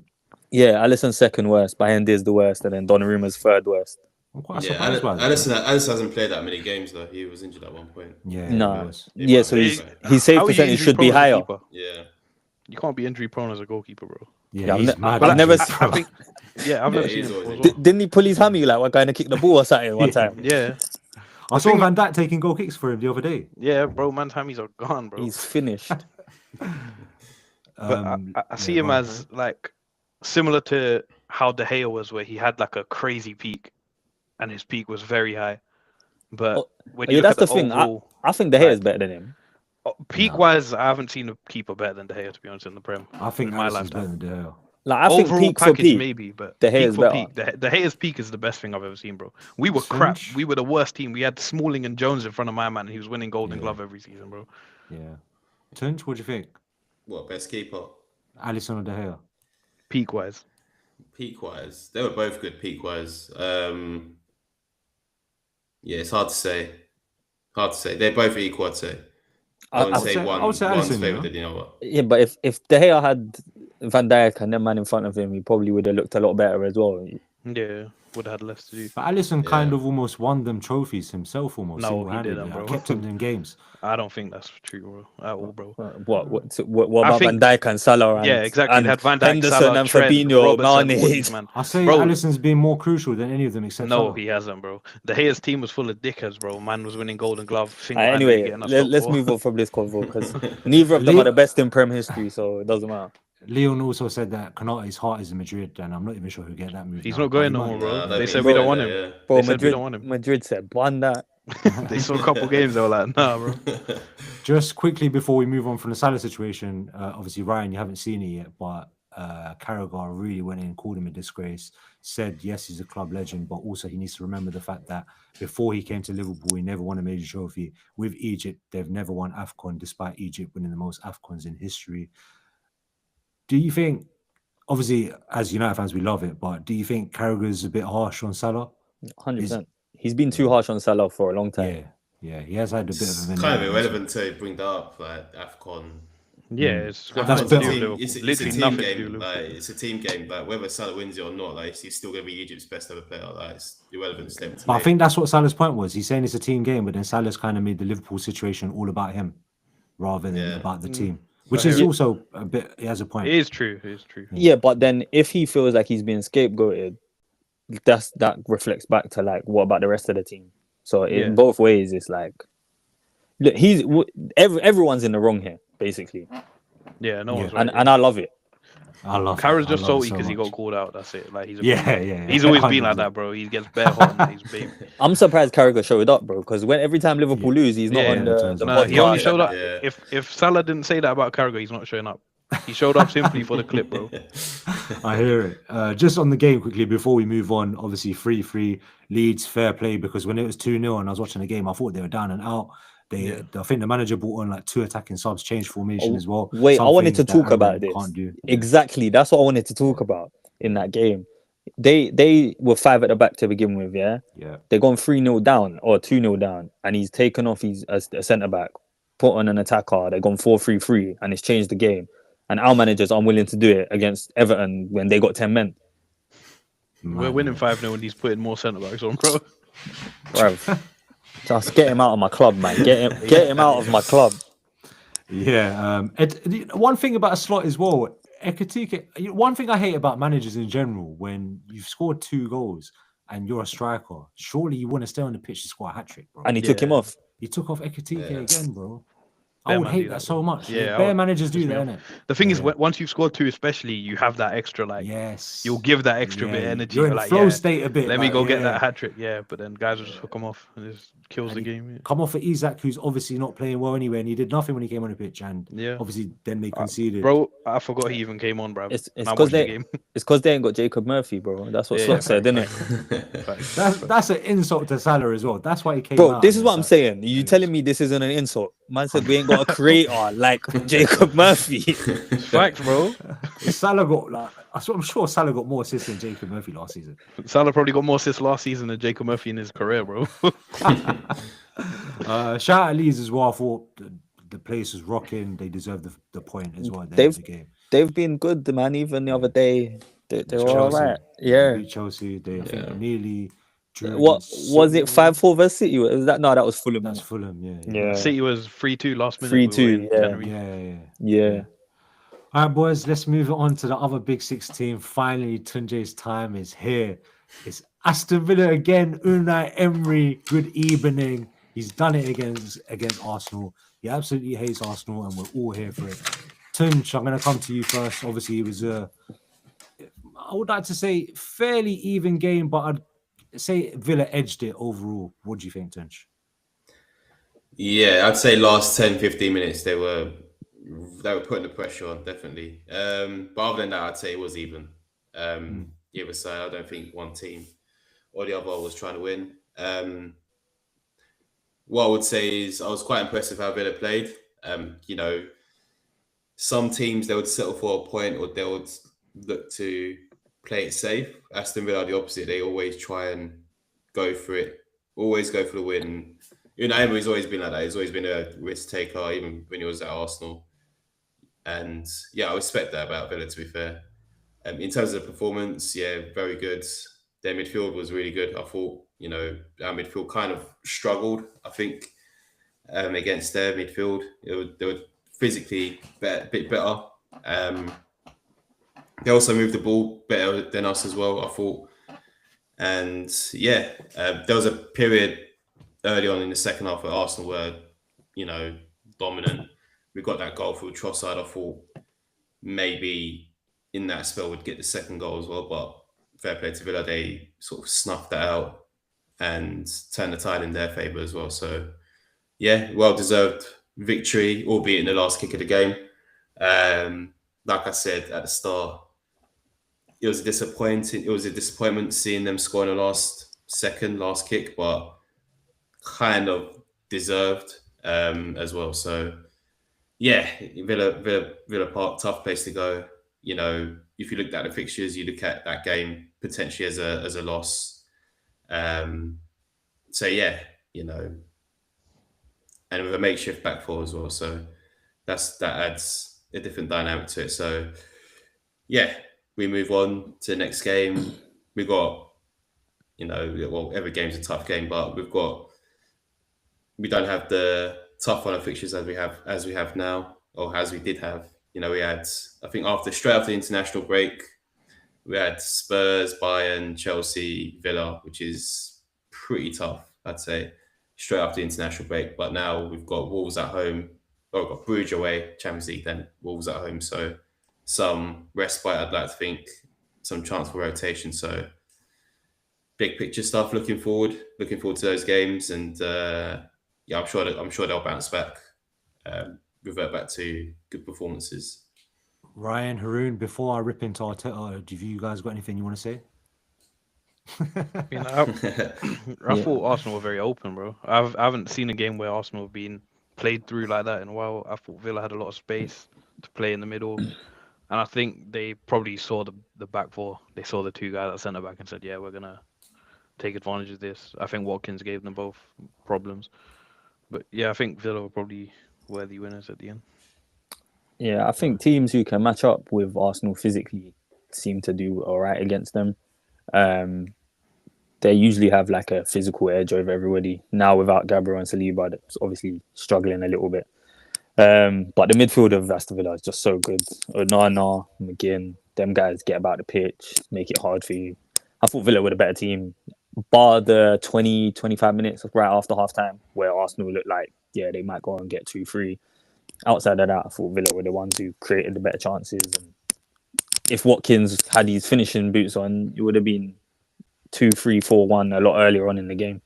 Yeah, Alisson's second worst, Bayande is the worst, and then Donnarumma's third worst. I'm quite Yeah, surprised by that. Alisson hasn't played that many games though. He was injured at one point. Yeah. No. he was. Yeah, so He's- his save How are you percentage injury should be prone as a higher. keeper? Yeah. You can't be injury prone as a goalkeeper, bro. Yeah, he's I've mad. never injuries, seen- bro. I think, I've never Yeah, seen he's him always before as well. Didn't he pull his hammy like we're going to kick the ball or something one time? Yeah, I saw thing- Van Dijk taking goal kicks for him the other day. yeah, bro. Man's hammies are gone, bro. He's finished. But Um, I see yeah, him go on. as like similar to how De Gea was, where he had like a crazy peak, and his peak was very high. But Oh, when yeah, you look that's at the thing. overall, I think De Gea is better than him. peak-wise, I haven't seen a keeper better than De Gea, to be honest, in the Prem. I think in my Alisson's better lifetime. than De Gea. Like I think Overall peak for package peak. maybe, but De Gea peak is for better. peak. De Gea's peak is the best thing I've ever seen, bro. We were crap. Finch? We were the worst team. We had Smalling and Jones in front of my man, and he was winning Golden Yeah. Glove every season, bro. Yeah. Tunch, what do you think? What best keeper? Alisson or De Gea? Peak-wise. Peak wise, they were both good. Peak wise, Yeah, it's hard to say. They're both equal, I'd say. I I would wouldn't say say one's Alisson, favoured than the other. Yeah, but if De Gea had Van Dijk and that man in front of him, he probably would have looked a lot better as well. Yeah, would have had less to do. But Alisson kind of almost won them trophies himself, almost No, he single-handedly. didn't, bro. Kept him in games. I don't think that's true, bro. At all, bro. What I about think- Van Dijk and Salah? And, Yeah, exactly. And They had Van Dijk, Henderson Salah, and Trent, Fabinho, Robertson, all these, Mane. man. I say Bro- Alisson's been more crucial than any of them except No, Salah. he hasn't, bro. The Gea's team was full of dickheads, bro. Man was winning Golden Glove. Anyway, let's move on from this convo because neither of them are the best in Prem history, so it doesn't matter. Leon also said that Konate's heart is in Madrid, and I'm not even sure who'll get that move. He's now, not but going he no might. more, bro. Nah, I don't They think said he's we don't going want there, him. Bro, They said we don't want him. Madrid said, "Ban that." They saw a couple games. They were like, nah, bro. Just quickly before we move on from the Salah situation, obviously Ryan, you haven't seen it yet, but Carragher really went in, called him a disgrace, said yes, he's a club legend, but also he needs to remember the fact that before he came to Liverpool, he never won a major trophy. With Egypt, they've never won AFCON, despite Egypt winning the most AFCONs in history. Do you think, obviously, as United fans, we love it, but do you think Carragher's a bit harsh on Salah? 100%. He's been too harsh on Salah for a long time. Yeah, he has had a bit of It's a kind of irrelevant to bring that up, like AFCON. Yeah, it's got That's nothing to do better. with Liverpool. It's a Literally team nothing to do game. with Liverpool. Like, it's a team game. Like whether Salah wins it or not, like he's still going to be Egypt's best ever player. Like it's irrelevant to them. But I think that's what Salah's point was. He's saying it's a team game, but then Salah's kind of made the Liverpool situation all about him rather than about the team, which is also a bit. He has a point. It is true. It is true. Yeah, but then if he feels like he's being scapegoated, that reflects back to like what about the rest of the team? So in both ways, it's like look, everyone's in the wrong here, basically, Yeah, no one's right. and I love it. I love. Carragher's it. just I love salty it so because he much. got called out. That's it. Like he's Yeah. always been like that, bro. He gets bare hot and he's big. I'm surprised Carragher showed up, bro, because every time Liverpool lose, he's not on the No, he only podcast. showed up. Yeah. If Salah didn't say that about Carragher, he's not showing up. He showed up simply for the clip, bro. I hear it. Just on the game quickly before we move on. Obviously, 3-3 Leeds, fair play, because when it was 2-0 and I was watching the game, I thought they were down and out. I think the manager brought on like 2 attacking subs, changed formation as well. Wait, I wanted to Something talk that about Amorim this. Can't do. Exactly, that's what I wanted to talk about in that game. They were 5 at the back to begin with, yeah. They're gone 3-0 down or 2-0 down, and he's taken off his a centre back, put on an attacker. They've gone 4-3-3, and it's changed the game. And our manager's unwilling to do it against Everton when they got 10 men. We're winning 5-0 and he's putting more centre backs on, bro. Bruv. Just get him out of my club, man. Get him out of my club. Yeah. One thing about a Slot as well, Ekitike. One thing I hate about managers in general, when you've scored 2 goals and you're a striker, surely you want to stay on the pitch to score a hat trick, bro. And he took him off. He took off Ekitike again, bro. Bare I would man hate do that that, so bro. much. Yeah, Bare managers do piss me that, off. innit? The thing is, once you've scored 2, especially, you have that extra like. Yes. You'll give that extra bit of energy. You're in like, flow state a bit. Let me like, go get that hat trick. Yeah, but then guys will just hook him off and it just kills the And game. Yeah. Come off for Isak, who's obviously not playing well anyway, and he did nothing when he came on the pitch, and obviously then they conceded. Bro, I forgot he even came on, bro. It's because they ain't got Jacob Murphy, bro. That's what Slot said, isn't it? That's an insult to Salah as well. That's why he came Bro, out. this is what I'm saying. You telling me this isn't an insult? Man said we ain't got a creator like Jacob Murphy. Facts, bro. Salah got like, I'm sure Salah got more assists than Jacob Murphy last season. Salah probably got more assists last season than Jacob Murphy in his career, bro. Shout out Leeds as well. I thought the place was rocking. They deserved the point as well. At the end of the game. They've been good, man. Even the other day, they were all right. They Yeah. beat Chelsea. They I think nearly drew. What against was it? City. 5-4 versus City? Was that? No, that was Fulham. That's Fulham. Yeah. Yeah. City was 3-2 last minute. 3-2, January. Yeah. All right, boys, let's move on to the other Big 6 team. Finally, Tuncay's time is here. It's Aston Villa again. Unai Emery, good evening. He's done it against Arsenal. He absolutely hates Arsenal, and we're all here for it. Tunch, I'm going to come to you first. Obviously, it was I would like to say fairly even game, but I'd say Villa edged it overall. What do you think, Tunch? Yeah, I'd say last 10, 15 minutes they were putting the pressure on, definitely. But other than that, I'd say it was even. Either side, I don't think one team or the other was trying to win. What I would say is I was quite impressed with how Villa played. Some teams, they would settle for a point or they would look to play it safe. Aston Villa are the opposite. They always try and go for it always go for the win. Emery's always been like that. He's always been a risk taker, even when he was at Arsenal. And I respect that about Villa, to be fair. In terms of the performance, very good. Their midfield was really good. I thought, our midfield kind of struggled, I think, against their midfield. They were physically a bit better. They also moved the ball better than us as well, I thought. And there was a period early on in the second half where Arsenal were, dominant. We got that goal through Trossard. I thought maybe in that spell would get the second goal as well, but fair play to Villa, they sort of snuffed that out and turned the tide in their favour as well. So well-deserved victory, albeit in the last kick of the game. Like I said at the start, it was a disappointment seeing them score in the last kick, but kind of deserved as well. So Villa Park, tough place to go. If you looked at the fixtures, you look at that game potentially as a loss. And with a makeshift back four as well. So that adds a different dynamic to it. So we move on to the next game. We got, every game's a tough game, but we don't have the tough run of fixtures as we have now, or as we did have. We had, I think straight after the international break, we had Spurs, Bayern, Chelsea, Villa, which is pretty tough, I'd say, straight after the international break. But now we've got Wolves at home, we've got Bruges away, Champions League, then Wolves at home. So some respite, I'd like to think, some chance for rotation. So big picture stuff. Looking forward to those games, and I'm sure they'll bounce back, revert back to good performances. Ryan, Haroon, before I rip into Arteta, have you guys got anything you want to say? I thought Arsenal were very open, bro. I haven't seen a game where Arsenal have been played through like that in a while. I thought Villa had a lot of space to play in the middle, and I think they probably saw the back four. They saw the two guys at centre back and said, we're gonna take advantage of this. I think Watkins gave them both problems, but I think Villa were probably worthy winners at the end. Yeah, I think teams who can match up with Arsenal physically seem to do all right against them. They usually have like a physical edge over everybody. Now without Gabriel and Saliba, that's obviously struggling a little bit. But the midfield of Aston Villa is just so good. Onana, McGinn, them guys get about the pitch, make it hard for you. I thought Villa were the better team, bar the 20-25 minutes right after half-time, where Arsenal looked like, they might go and get 2-3. Outside of that, I thought Villa were the ones who created the better chances. And if Watkins had his finishing boots on, it would have been 2-3-4-1 a lot earlier on in the game.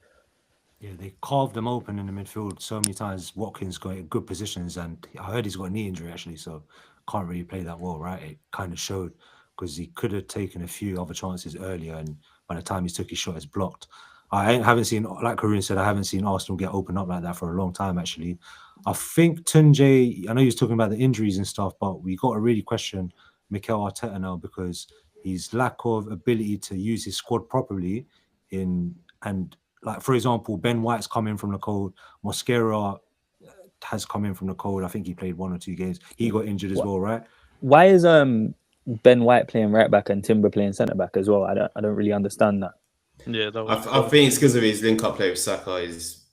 Yeah, they carved them open in the midfield so many times. Watkins got in good positions, and I heard he's got a knee injury actually, so can't really play that well, right? It kind of showed, because he could have taken a few other chances earlier, and by the time he took his shot, it's blocked. I haven't seen, like Haroon said, I haven't seen Arsenal get opened up like that for a long time, actually. I think Tuncay, I know he was talking about the injuries and stuff, but we got to really question Mikel Arteta now, because his lack of ability to use his squad properly like, for example, Ben White's come in from the cold. Mosquera has come in from the cold. I think he played 1 or 2 games. He got injured as well, right? Why is Ben White playing right back and Timber playing centre back as well? I don't really understand that. Yeah, I think it's because of his link-up play with Saka is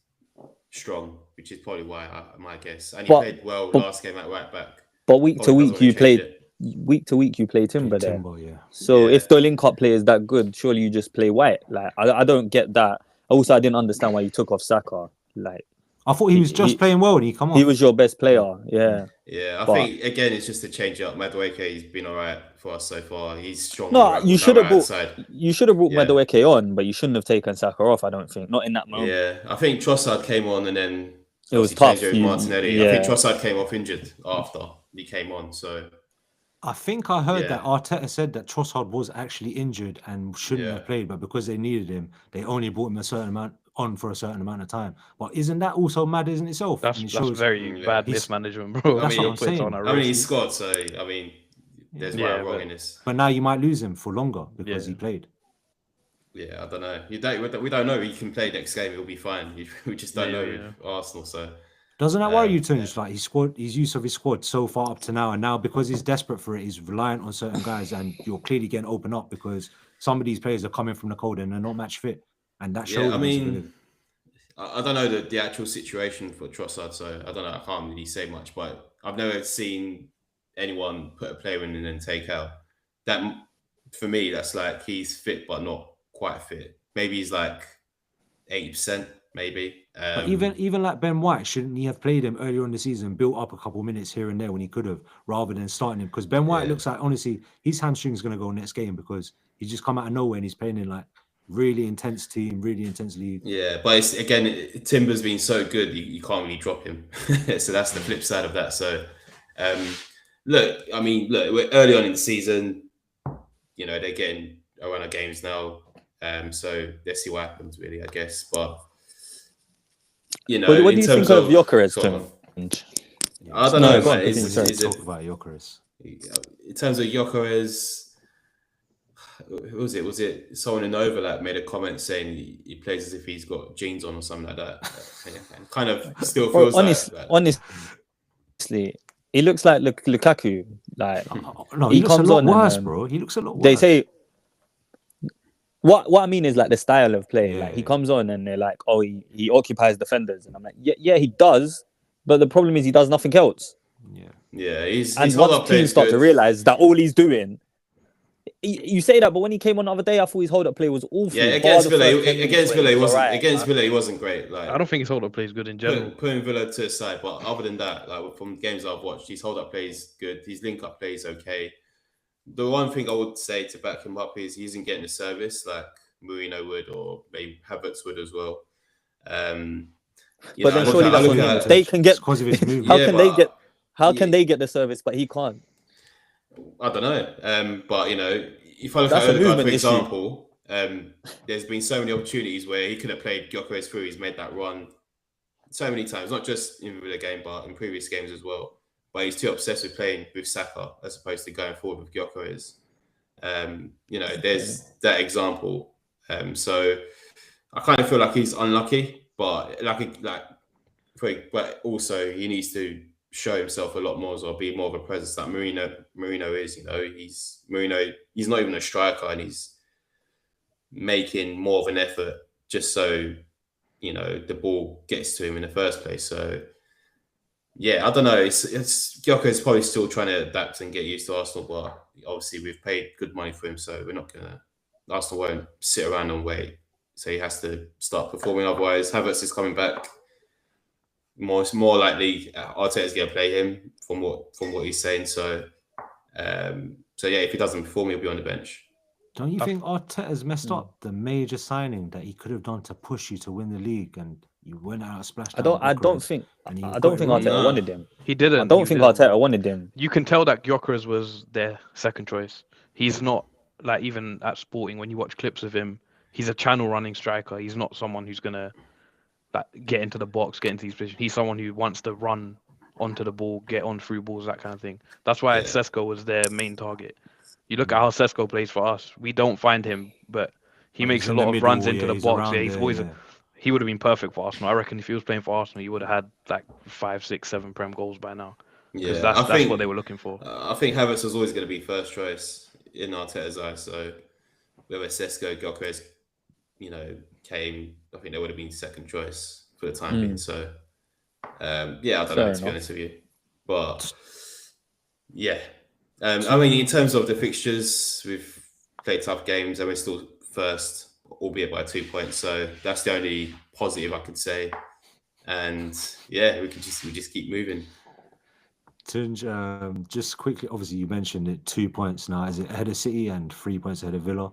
strong, which is probably why, my guess. And he played well last game at right back. But week to week you play Timber there. Yeah. So if the link-up play is that good, surely you just play White. Like I don't get that. Also, I didn't understand why you took off Saka. Like, I thought he was just playing well and he come off. He was your best player, yeah. Yeah, I think again it's just a change up. Madueke, he's been all right for us so far. He's strong. No, you should have brought Madueke on, but you shouldn't have taken Saka off. I don't think, not in that moment. Yeah, I think Trossard came on and then it was tough. Martinelli. I think Trossard came off injured after he came on. So I think I heard that Arteta said that Trossard was actually injured and shouldn't have played, but because they needed him, they only brought him a certain amount on for a certain amount of time. But isn't that also mad, isn't itself? That's very bad mismanagement, bro. That's what I'm saying. He scored, so I mean, there's right or wrong in this. But now you might lose him for longer because he played. Yeah, I don't know. We don't know. He can play next game. He'll be fine. We just don't know with Arsenal. So doesn't that worry you, Tunj? Like his use of his squad so far up to now, and now because he's desperate for it, he's reliant on certain guys, and you're clearly getting open up because some of these players are coming from the cold and they're not match fit, and that shows. I mean, I don't know the actual situation for Trossard, so I don't know. I can't really say much, but I've never seen anyone put a player in and then take out. That for me, that's like he's fit but not quite fit. Maybe he's like 80%, maybe. But even like Ben White, shouldn't he have played him earlier in the season, built up a couple minutes here and there when he could have, rather than starting him? Because Ben White looks like, honestly, his hamstring's going to go next game because he's just come out of nowhere and he's playing in like really intense team, really intense league. Yeah, but Timber's been so good, you can't really drop him. So that's the flip side of that. So, look, we're early on in the season. You know, they're getting a run of games now. So let's see what happens, really, I guess. But, you know, what do you think of Gyokeres? I don't know. Talk about Gyokeres. In terms of Gyokeres, who was it? Was it someone in the overlap made a comment saying he plays as if he's got jeans on or something like that? And kind of still feels honestly, he looks like Lukaku. Like no, he looks a lot worse, bro. He looks a lot worse. They say what I mean is like the style of play. Like he comes on and they're like, oh, he occupies defenders, and I'm like, yeah, he does, but the problem is he does nothing else. Yeah. And once teams start to realize that all he's doing. You say that, but when he came on the other day, I thought his hold-up play was awful. Yeah, against Villa, he wasn't great. Like I don't think his hold-up play is good in general. Putting Villa to the side, but other than that, like from games I've watched, his hold-up play is good. His link-up play is okay. The one thing I would say to back him up is he isn't getting the service like Mourinho would, or maybe Havertz would as well. But then surely that's what they can get because of his movement. How can they get the service, but he can't? I don't know, but you know, if I look at Odegaard, for example, there's been so many opportunities where he could have played Gyokeres through. He's made that run so many times, not just in the game, but in previous games as well. But he's too obsessed with playing with Saka as opposed to going forward with Gyokeres. You know, there's that example. So I kind of feel like he's unlucky, but but also he needs to show himself a lot more as well, be more of a presence that Mourinho is. You know, he's not even a striker, and he's making more of an effort just so, you know, the ball gets to him in the first place. So yeah, I don't know. It's Gyokeres probably still trying to adapt and get used to Arsenal, but obviously we've paid good money for him, so Arsenal won't sit around and wait. So he has to start performing. Otherwise, Havertz is coming back. More likely, Arteta's going to play him from what he's saying. So yeah, if he doesn't perform, he'll be on the bench. Don't you think Arteta's messed up the major signing that he could have done to push you to win the league, and you went out splash? I don't think Arteta wanted him. He didn't. I don't think Arteta wanted him. You can tell that Gyokeres was their second choice. He's not like, even at Sporting, when you watch clips of him, he's a channel running striker. He's not someone who's gonna get into the box, get into these positions. He's someone who wants to run onto the ball, get on through balls, that kind of thing. That's why Sesko was their main target. You look at how Sesko plays for us. We don't find him, but he makes a lot of runs into the box. Yeah, he's always he would have been perfect for Arsenal. I reckon if he was playing for Arsenal, he would have had like 5, 6, 7 Prem goals by now. Because that's what they were looking for. I think Havertz was always going to be first choice in Arteta's eyes. So whether Sesko, Gyokeres, you know, came, I think they would have been second choice for the time being. So, I don't know, to be honest with you. But, yeah. I mean, in terms of the fixtures, we've played tough games and we're still first, albeit by 2 points. So that's the only positive I could say. And, yeah, we just keep moving. Tunj, just quickly, obviously you mentioned it, 2 points now. Is it ahead of City and 3 points ahead of Villa?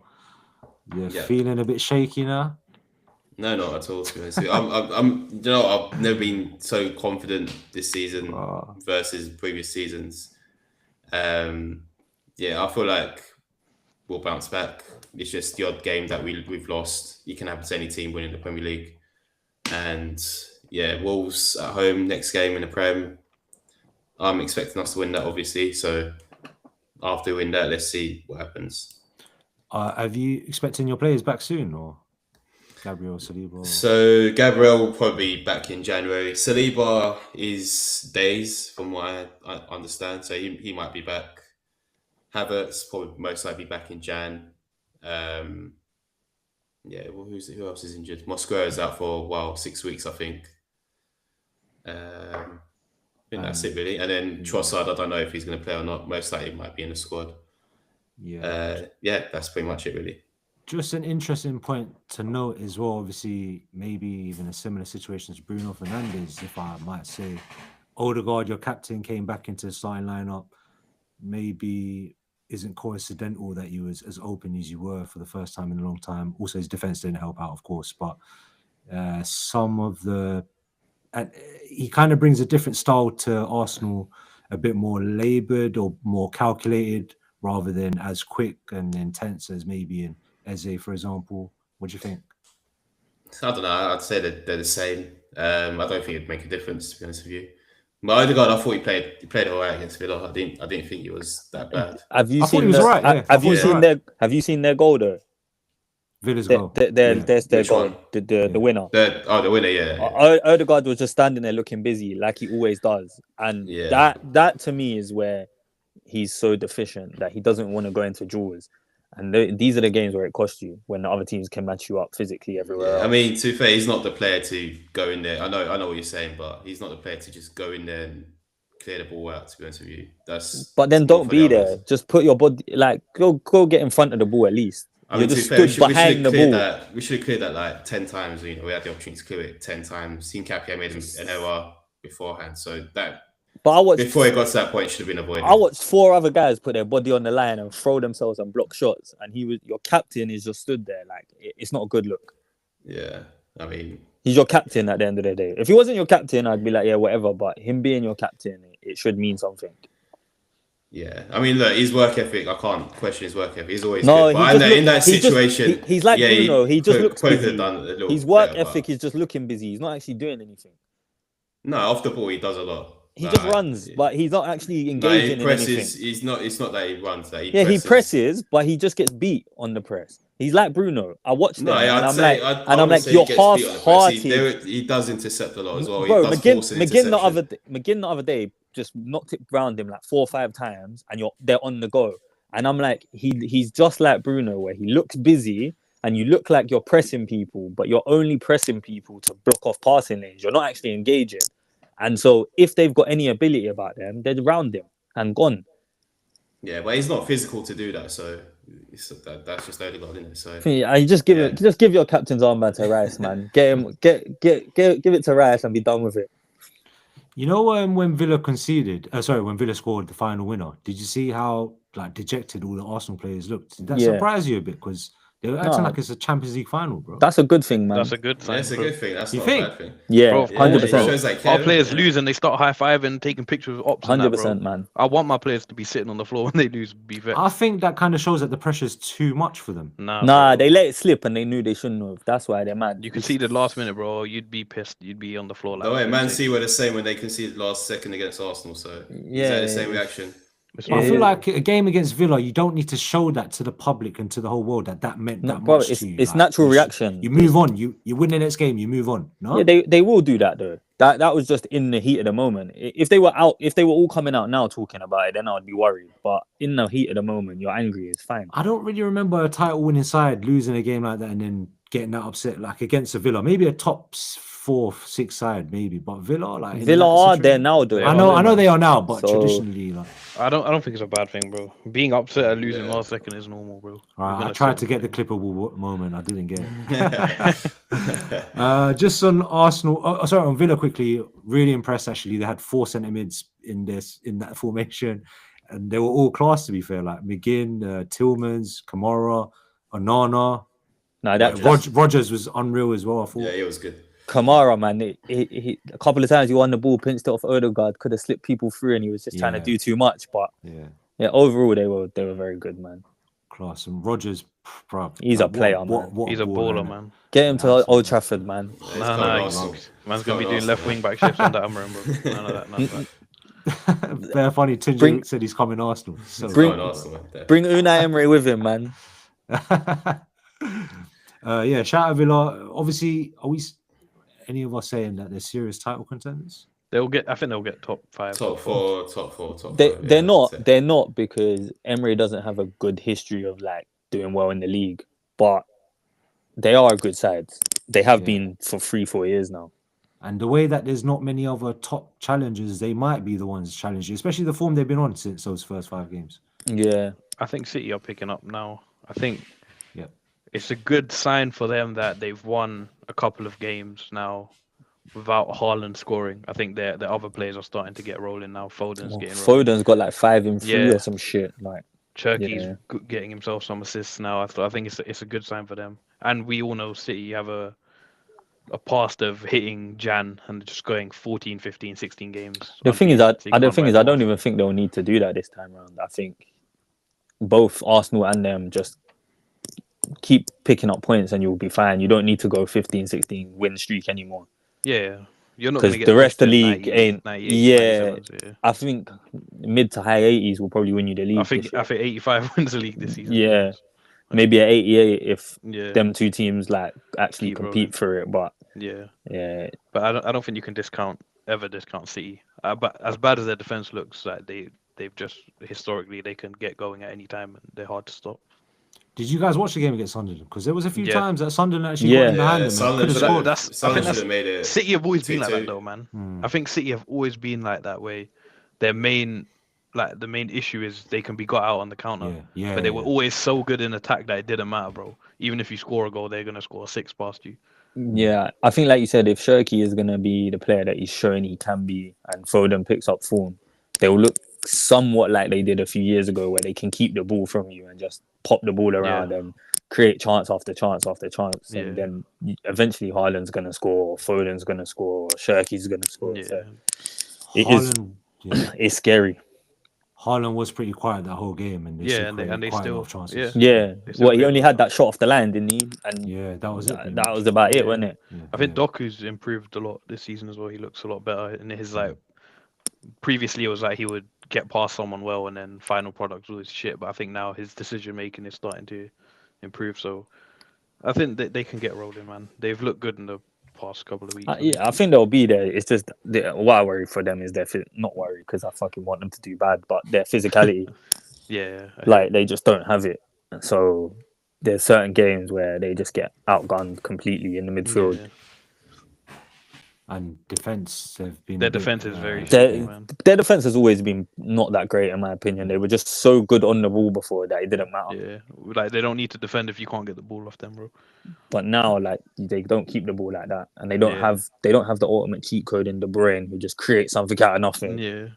You're feeling a bit shaky now? No, not at all. To be honest with you. I'm. You know, I've never been so confident this season versus previous seasons. I feel like we'll bounce back. It's just the odd game that we've lost. You can happen to any team winning the Premier League, and Wolves at home next game in the Prem. I'm expecting us to win that, obviously. So after we win that, let's see what happens. Have you expecting your players back soon, or Gabriel, Saliba? So Gabriel will probably be back in January. Saliba is days, from what I understand. So he might be back. Havertz probably most likely back in Jan. Yeah, well, who else is injured? Mosquera is out for a while, 6 weeks, I think. I think that's it really. And then Trossard, I don't know if he's going to play or not. Most likely, he might be in the squad. Yeah, that's pretty much it really. Just an interesting point to note as well. Obviously, maybe even a similar situation as Bruno Fernandes, if I might say. Odegaard, your captain, came back into the starting lineup. Maybe isn't coincidental that you was as open as you were for the first time in a long time. Also, his defense didn't help out, of course, but some of the... And he kind of brings a different style to Arsenal, a bit more laboured or more calculated rather than as quick and intense as maybe in Eze, for example. What do you think? I don't know. I'd say that they're the same. I don't think it'd make a difference, to be honest with you. But Odegaard, I thought he played all right against Villa. I didn't think he was that bad. Have you I thought he was right. Yeah. Have you seen their goal though? Villa's goal. There's their Which goal. one? The winner. The winner, yeah. Odegaard was just standing there looking busy, like he always does, and that to me is where he's so deficient that he doesn't want to go into duels. And these are the games where it costs you, when the other teams can match you up physically everywhere. Yeah, I mean, to be fair, he's not the player to go in there. I know what you're saying, but he's not the player to just go in there and clear the ball out, to be honest with you. But then don't be there. Just put your body, like, go get in front of the ball at least. I mean, just stood behind the ball. We should have cleared that like 10 times. You know, we had the opportunity to clear it 10 times. Hincapie made an error beforehand, so that. But before it got to that point, it should have been avoided. I watched 4 other guys put their body on the line and throw themselves and block shots, and your captain is just stood there. Like, it's not a good look. Yeah, I mean, he's your captain at the end of the day. If he wasn't your captain, I'd be like, yeah, whatever. But him being your captain, it should mean something. Yeah, I mean, look, his work ethic, I can't question his work ethic. He's always good. But in that situation, he's like Bruno. He just looks busy. His work ethic is just looking busy. He's not actually doing anything. No, off the ball, he does a lot. He just runs, but he's not actually engaging in anything. It's not that he runs. That he presses, but he just gets beat on the press. He's like Bruno. I watched him, and I'm like, you're half-hearted. He does intercept a lot as well. Bro, McGinn the other day just knocked it round him like 4 or 5 times, and they're on the go. And I'm like, he's just like Bruno, where he looks busy, and you look like you're pressing people, but you're only pressing people to block off passing lanes. You're not actually engaging. And so if they've got any ability about them, they're round him and gone. Yeah, but he's not physical to do that, so that's just Odegaard, isn't it? So you just give your captain's armband to Rice, man. Give it to Rice and be done with it. You know, when Villa when Villa scored the final winner, did you see how like dejected all the Arsenal players looked? Did that surprise you a bit? Because they were acting like it's a Champions League final, bro. That's a good thing, man. That's a good thing. That's a good thing. That's not a bad thing. Yeah, bro, 100%. Our players lose and they start high-fiving, taking pictures of ops. 100%, man. I want my players to be sitting on the floor when they lose. Be fair. I think that kind of shows that the pressure's too much for them. Nah, they let it slip and they knew they shouldn't have. That's why they're mad. You conceded last minute, bro. You'd be pissed. You'd be on the floor. No way, Man City were the same when they conceded last second against Arsenal. So the same reaction. I feel like a game against Villa, you don't need to show that to the public and to the whole world that meant that much to you. It's natural reaction. You move on. You win the next game. You move on. No, yeah, they will do that though. That was just in the heat of the moment. If they were all coming out now talking about it, then I'd be worried. But in the heat of the moment, you're angry. It's fine. I don't really remember a title-winning side losing a game like that and then getting that upset, like against a Villa. Maybe a top 4, 6 side, maybe. But Villa are there now, though. I know they are now, but traditionally, like. I don't think it's a bad thing, bro. Being upset at losing last second is normal, bro. I tried to get the clippable moment. I didn't get it. Just on Arsenal, on Villa quickly. Really impressed, actually. They had 4 centre mids in that formation, and they were all class, to be fair. Like McGinn, Tillmans, Kamara, Onana. Rogers was unreal as well, I thought. Yeah, he was good. Kamara, man, he a couple of times he won the ball, pinched it off Odegaard, could have slipped people through, and he was just trying to do too much. But overall they were very good, man. Class. And Rogers, bro, he's a player, man. What he's a baller, man. Get him to Old Trafford, man. Man's gonna be doing left wing back shifts under Amorim, bro. None of that. Very funny. Tuncay said he's coming Arsenal. So bring Unai Emery with him, man. Yeah, shout out Villa. Obviously, any of us saying that they're serious title contenders? I think they'll get top 5. Top four, top 5. They're yeah, not. I'd say. They're not because Emery doesn't have a good history of like doing well in the league, but they are a good side. They have been for 3-4 years now. And the way that there's not many other top challengers, they might be the ones challenging, especially the form they've been on since those first 5 games. Yeah, I think City are picking up now. I think Yep. it's a good sign for them that they've won a couple of games now without Haaland scoring. I think the other players are starting to get rolling now. Foden's getting rolling. Foden's got like 5 in 3 Yeah. or some shit. Like Cherky's getting himself some assists now. I think it's a good sign for them. And we all know City have a past of hitting Jan and just going 14, 15, 16 games. The thing is, I don't even even think they'll need to do that this time around. I think both Arsenal and them just keep picking up points and you'll be fine. You don't need to go 15, 16 win streak anymore. Yeah. You're not because the rest of the league 90, ain't. 98, Yeah, 97s, I think mid to high 80s will probably win you the league. I think 85 wins the league this season. Yeah, maybe at 88 if Yeah. them two teams like actually Keep compete rolling. for it. But Yeah. But I don't think you can ever discount City. But as bad as their defense looks, like they've just historically they can get going at any time and they're hard to stop. Did you guys watch the game against Sunderland? Because there was a few Yeah. times that Sunderland actually got in behind them. Sunderland Could have scored. I think should have made it. City have always been like 2-2. that though, man. I think City have always been like that way. The main issue is they can be got out on the counter. Yeah. But they were always so good in attack that it didn't matter, bro. Even if you score a goal, they're gonna score 6 past you. yeah, I think like you said, if Shirky is gonna be the player that he's showing he can be, and Foden picks up form, they will look somewhat like they did a few years ago, where they can keep the ball from you and just pop the ball around and create chance after chance after chance, and then eventually Haaland's gonna score, or Foden's gonna score, or Shirky's gonna score. Yeah. So it's scary. Haaland was pretty quiet that whole game, and they still and created they quite still enough chances. Yeah, still he only had that shot off the line, didn't he? And Yeah, that was it. that was about it, wasn't it? I think Doku's improved a lot this season as well. He looks a lot better. And his previously it was like he would get past someone well, and then final product was shit. But I think now his decision making is starting to improve. So I think that they can get rolling, man. They've looked good in the past couple of weeks. I think they'll be there. It's just what I worry for them is not worry because I fucking want them to do bad, but their physicality. Like they just don't have it. So there's certain games where they just get outgunned completely in the midfield. Yeah. And defense, they've been. Their defense is very Their defense has always been not that great, in my opinion. They were just so good on the ball before that it didn't matter. Yeah, like they don't need to defend if you can't get the ball off them, bro. But now, like they don't keep the ball like that, and they don't have the ultimate cheat code in De Bruyne who just creates something out of nothing. Yeah.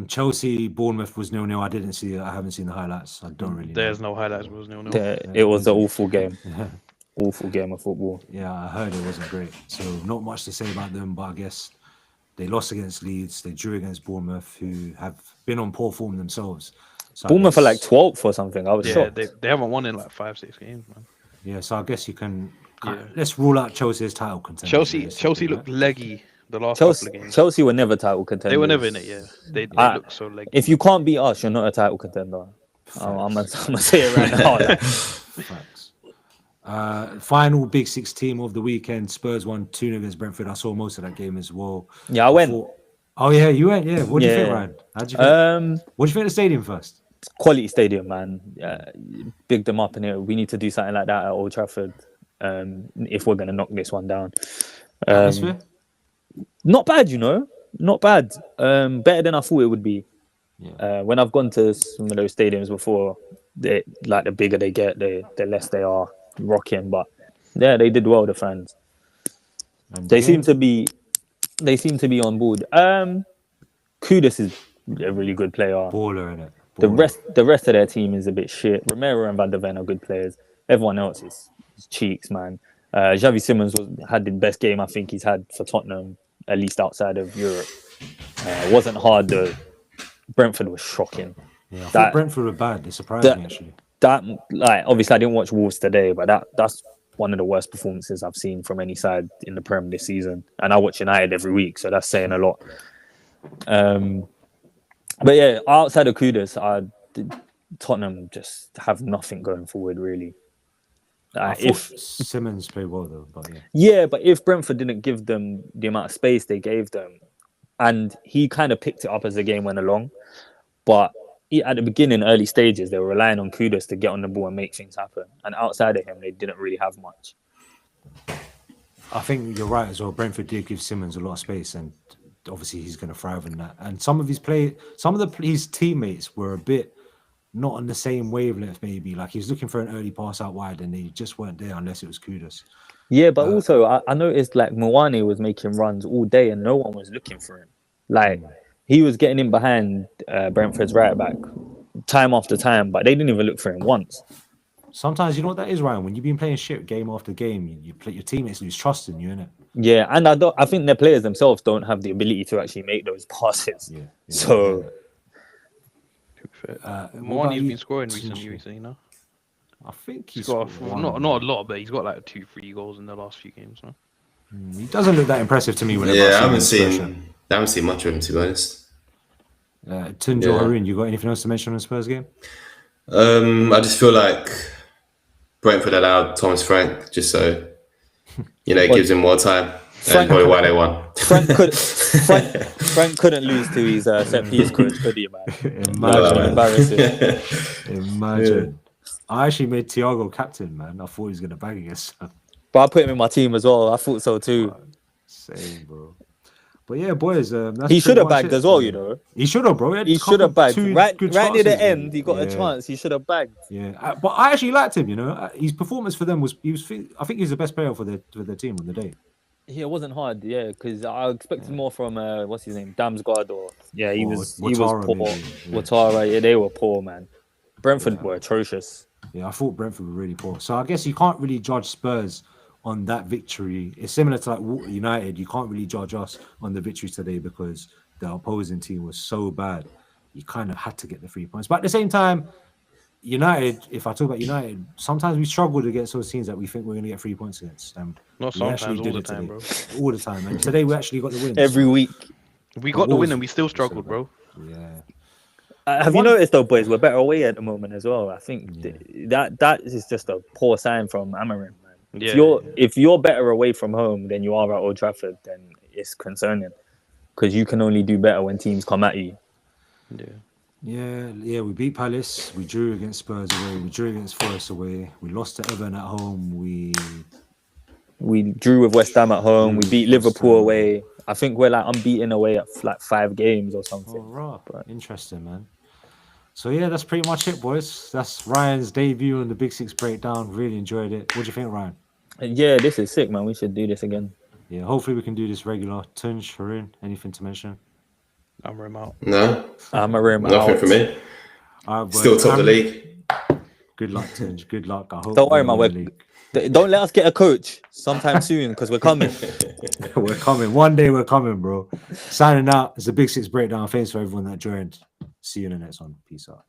Chelsea, Bournemouth was 0-0. I didn't see it. I haven't seen the highlights. I don't really. There's no highlights. It was 0-0. It was an awful game. Awful game of football. Yeah, I heard it wasn't great. So not much to say about them, but I guess they lost against Leeds. They drew against Bournemouth, who have been on poor form themselves. So Bournemouth are like 12th or something. I was shocked. They haven't won in like 5-6 games, man. Yeah, so I guess you can. Let's rule out Chelsea as title contenders. Chelsea looked leggy the last couple of games. Chelsea were never title contenders. They were never in it. Yeah, they look so leggy. If you can't beat us, you're not a title contender. I'm gonna say it right now. Facts. Final Big Six team of the weekend. Spurs won 2-0 against Brentford. I saw most of that game as well. Yeah, I went. Oh yeah, you went. Yeah. What do you think, Ryan? How'd you think? What do you think of the stadium first? Quality stadium, man. Big them up in it. We need to do something like that at Old Trafford if we're gonna knock this one down. Not bad, not bad. Better than I thought it would be. Yeah. When I've gone to some of those stadiums before, the bigger they get, the less they are rocking. But yeah, they did well, the fans. They seem to be on board. Kudus is a really good player. Baller, innit? The rest of their team is a bit shit. Romero and Van der Ven are good players. Everyone else is cheeks, man. Xavi Simons had the best game I think he's had for Tottenham, at least outside of Europe. Wasn't hard though. Brentford was shocking. Yeah, I thought Brentford were bad. They surprised me actually. Obviously I didn't watch Wolves today, but that's one of the worst performances I've seen from any side in the Prem this season. And I watch United every week, so that's saying a lot. But yeah, outside of Kudus, Tottenham just have nothing going forward, really. I If thought Simmons played well though, but yeah. Yeah, but if Brentford didn't give them the amount of space they gave them, and he kind of picked it up as the game went along, but at the beginning, early stages, they were relying on Kudus to get on the ball and make things happen. And outside of him, they didn't really have much. I think you're right as well. Brentford did give Simmons a lot of space, and obviously he's going to thrive in that. And some of his teammates were a bit not on the same wavelength. Maybe like he was looking for an early pass out wide, and they just weren't there unless it was Kudus. Yeah, but also I noticed like Mowane was making runs all day, and no one was looking for him. Like he was getting in behind Brentford's right back time after time, but they didn't even look for him once. Sometimes you know what that is, Ryan. When you've been playing shit game after game, you play, your teammates lose trust in you, innit? Yeah, and I think their players themselves don't have the ability to actually make those passes. Yeah. So Moane's been scoring recently, you know. I think He's got not a lot, but he's got like 2-3 goals in the last few games. Huh? He doesn't look that impressive to me. Yeah, I haven't seen much of him, to be honest. Tuncay or Haroon, you got anything else to mention on the Spurs game? I just feel like Brentford allowed Thomas Frank just so it gives him more time. That's probably why they won. Frank couldn't lose to his set piece coach, could he, man? Imagine. I actually made Thiago captain, man. I thought he was going to bag against him. But I put him in my team as well. I thought so too. Same, bro. But yeah, boys. He should have bagged as well, you know. He should have, bro. He should have bagged. Right near the end, he got a chance. He should have bagged. Yeah, but I actually liked him, you know. His performance for them I think he was the best player for the team on the day. Yeah, it wasn't hard, because I expected more from what's his name, Damsgaard, he was Ouattara, poor. Ouattara, they were poor, man. Brentford were atrocious. Yeah, I thought Brentford were really poor. So I guess you can't really judge Spurs on that victory. It's similar to like United. You can't really judge us on the victory today because the opposing team was so bad. You kind of had to get the 3 points. But at the same time, United, if I talk about United, sometimes we struggled against those teams that we think we're going to get 3 points against. Not sometimes, all the time, bro. All the time. And today we actually got the win. Every week. We got the win and we still struggled, bro. Yeah. Have you noticed though, boys? We're better away at the moment as well. I think that is just a poor sign from Amorim, man. Yeah, if you're better away from home than you are at Old Trafford, then it's concerning because you can only do better when teams come at you. Yeah. We beat Palace. We drew against Spurs away. We drew against Forest away. We lost to Everton at home. We drew with West Ham at home. We beat Liverpool away. I think we're like unbeaten away at like 5 games or something. Oh, right. But interesting, man. So yeah, that's pretty much it, boys. That's Ryan's debut on the Big Six breakdown. Really enjoyed it. What do you think, Ryan? Yeah, this is sick, man. We should do this again. Yeah, hopefully we can do this regular. Tunch, Haroon, anything to mention? Amorim out. No. Amorim out. Nothing for me. Still top the league. Good luck, Tunch. Good luck. I hope. Don't worry, man. Don't let us get a coach sometime soon because we're coming. We're coming. One day we're coming, bro. Signing out. It's a Big Six breakdown. Thanks for everyone that joined. See you in the next one. Peace out.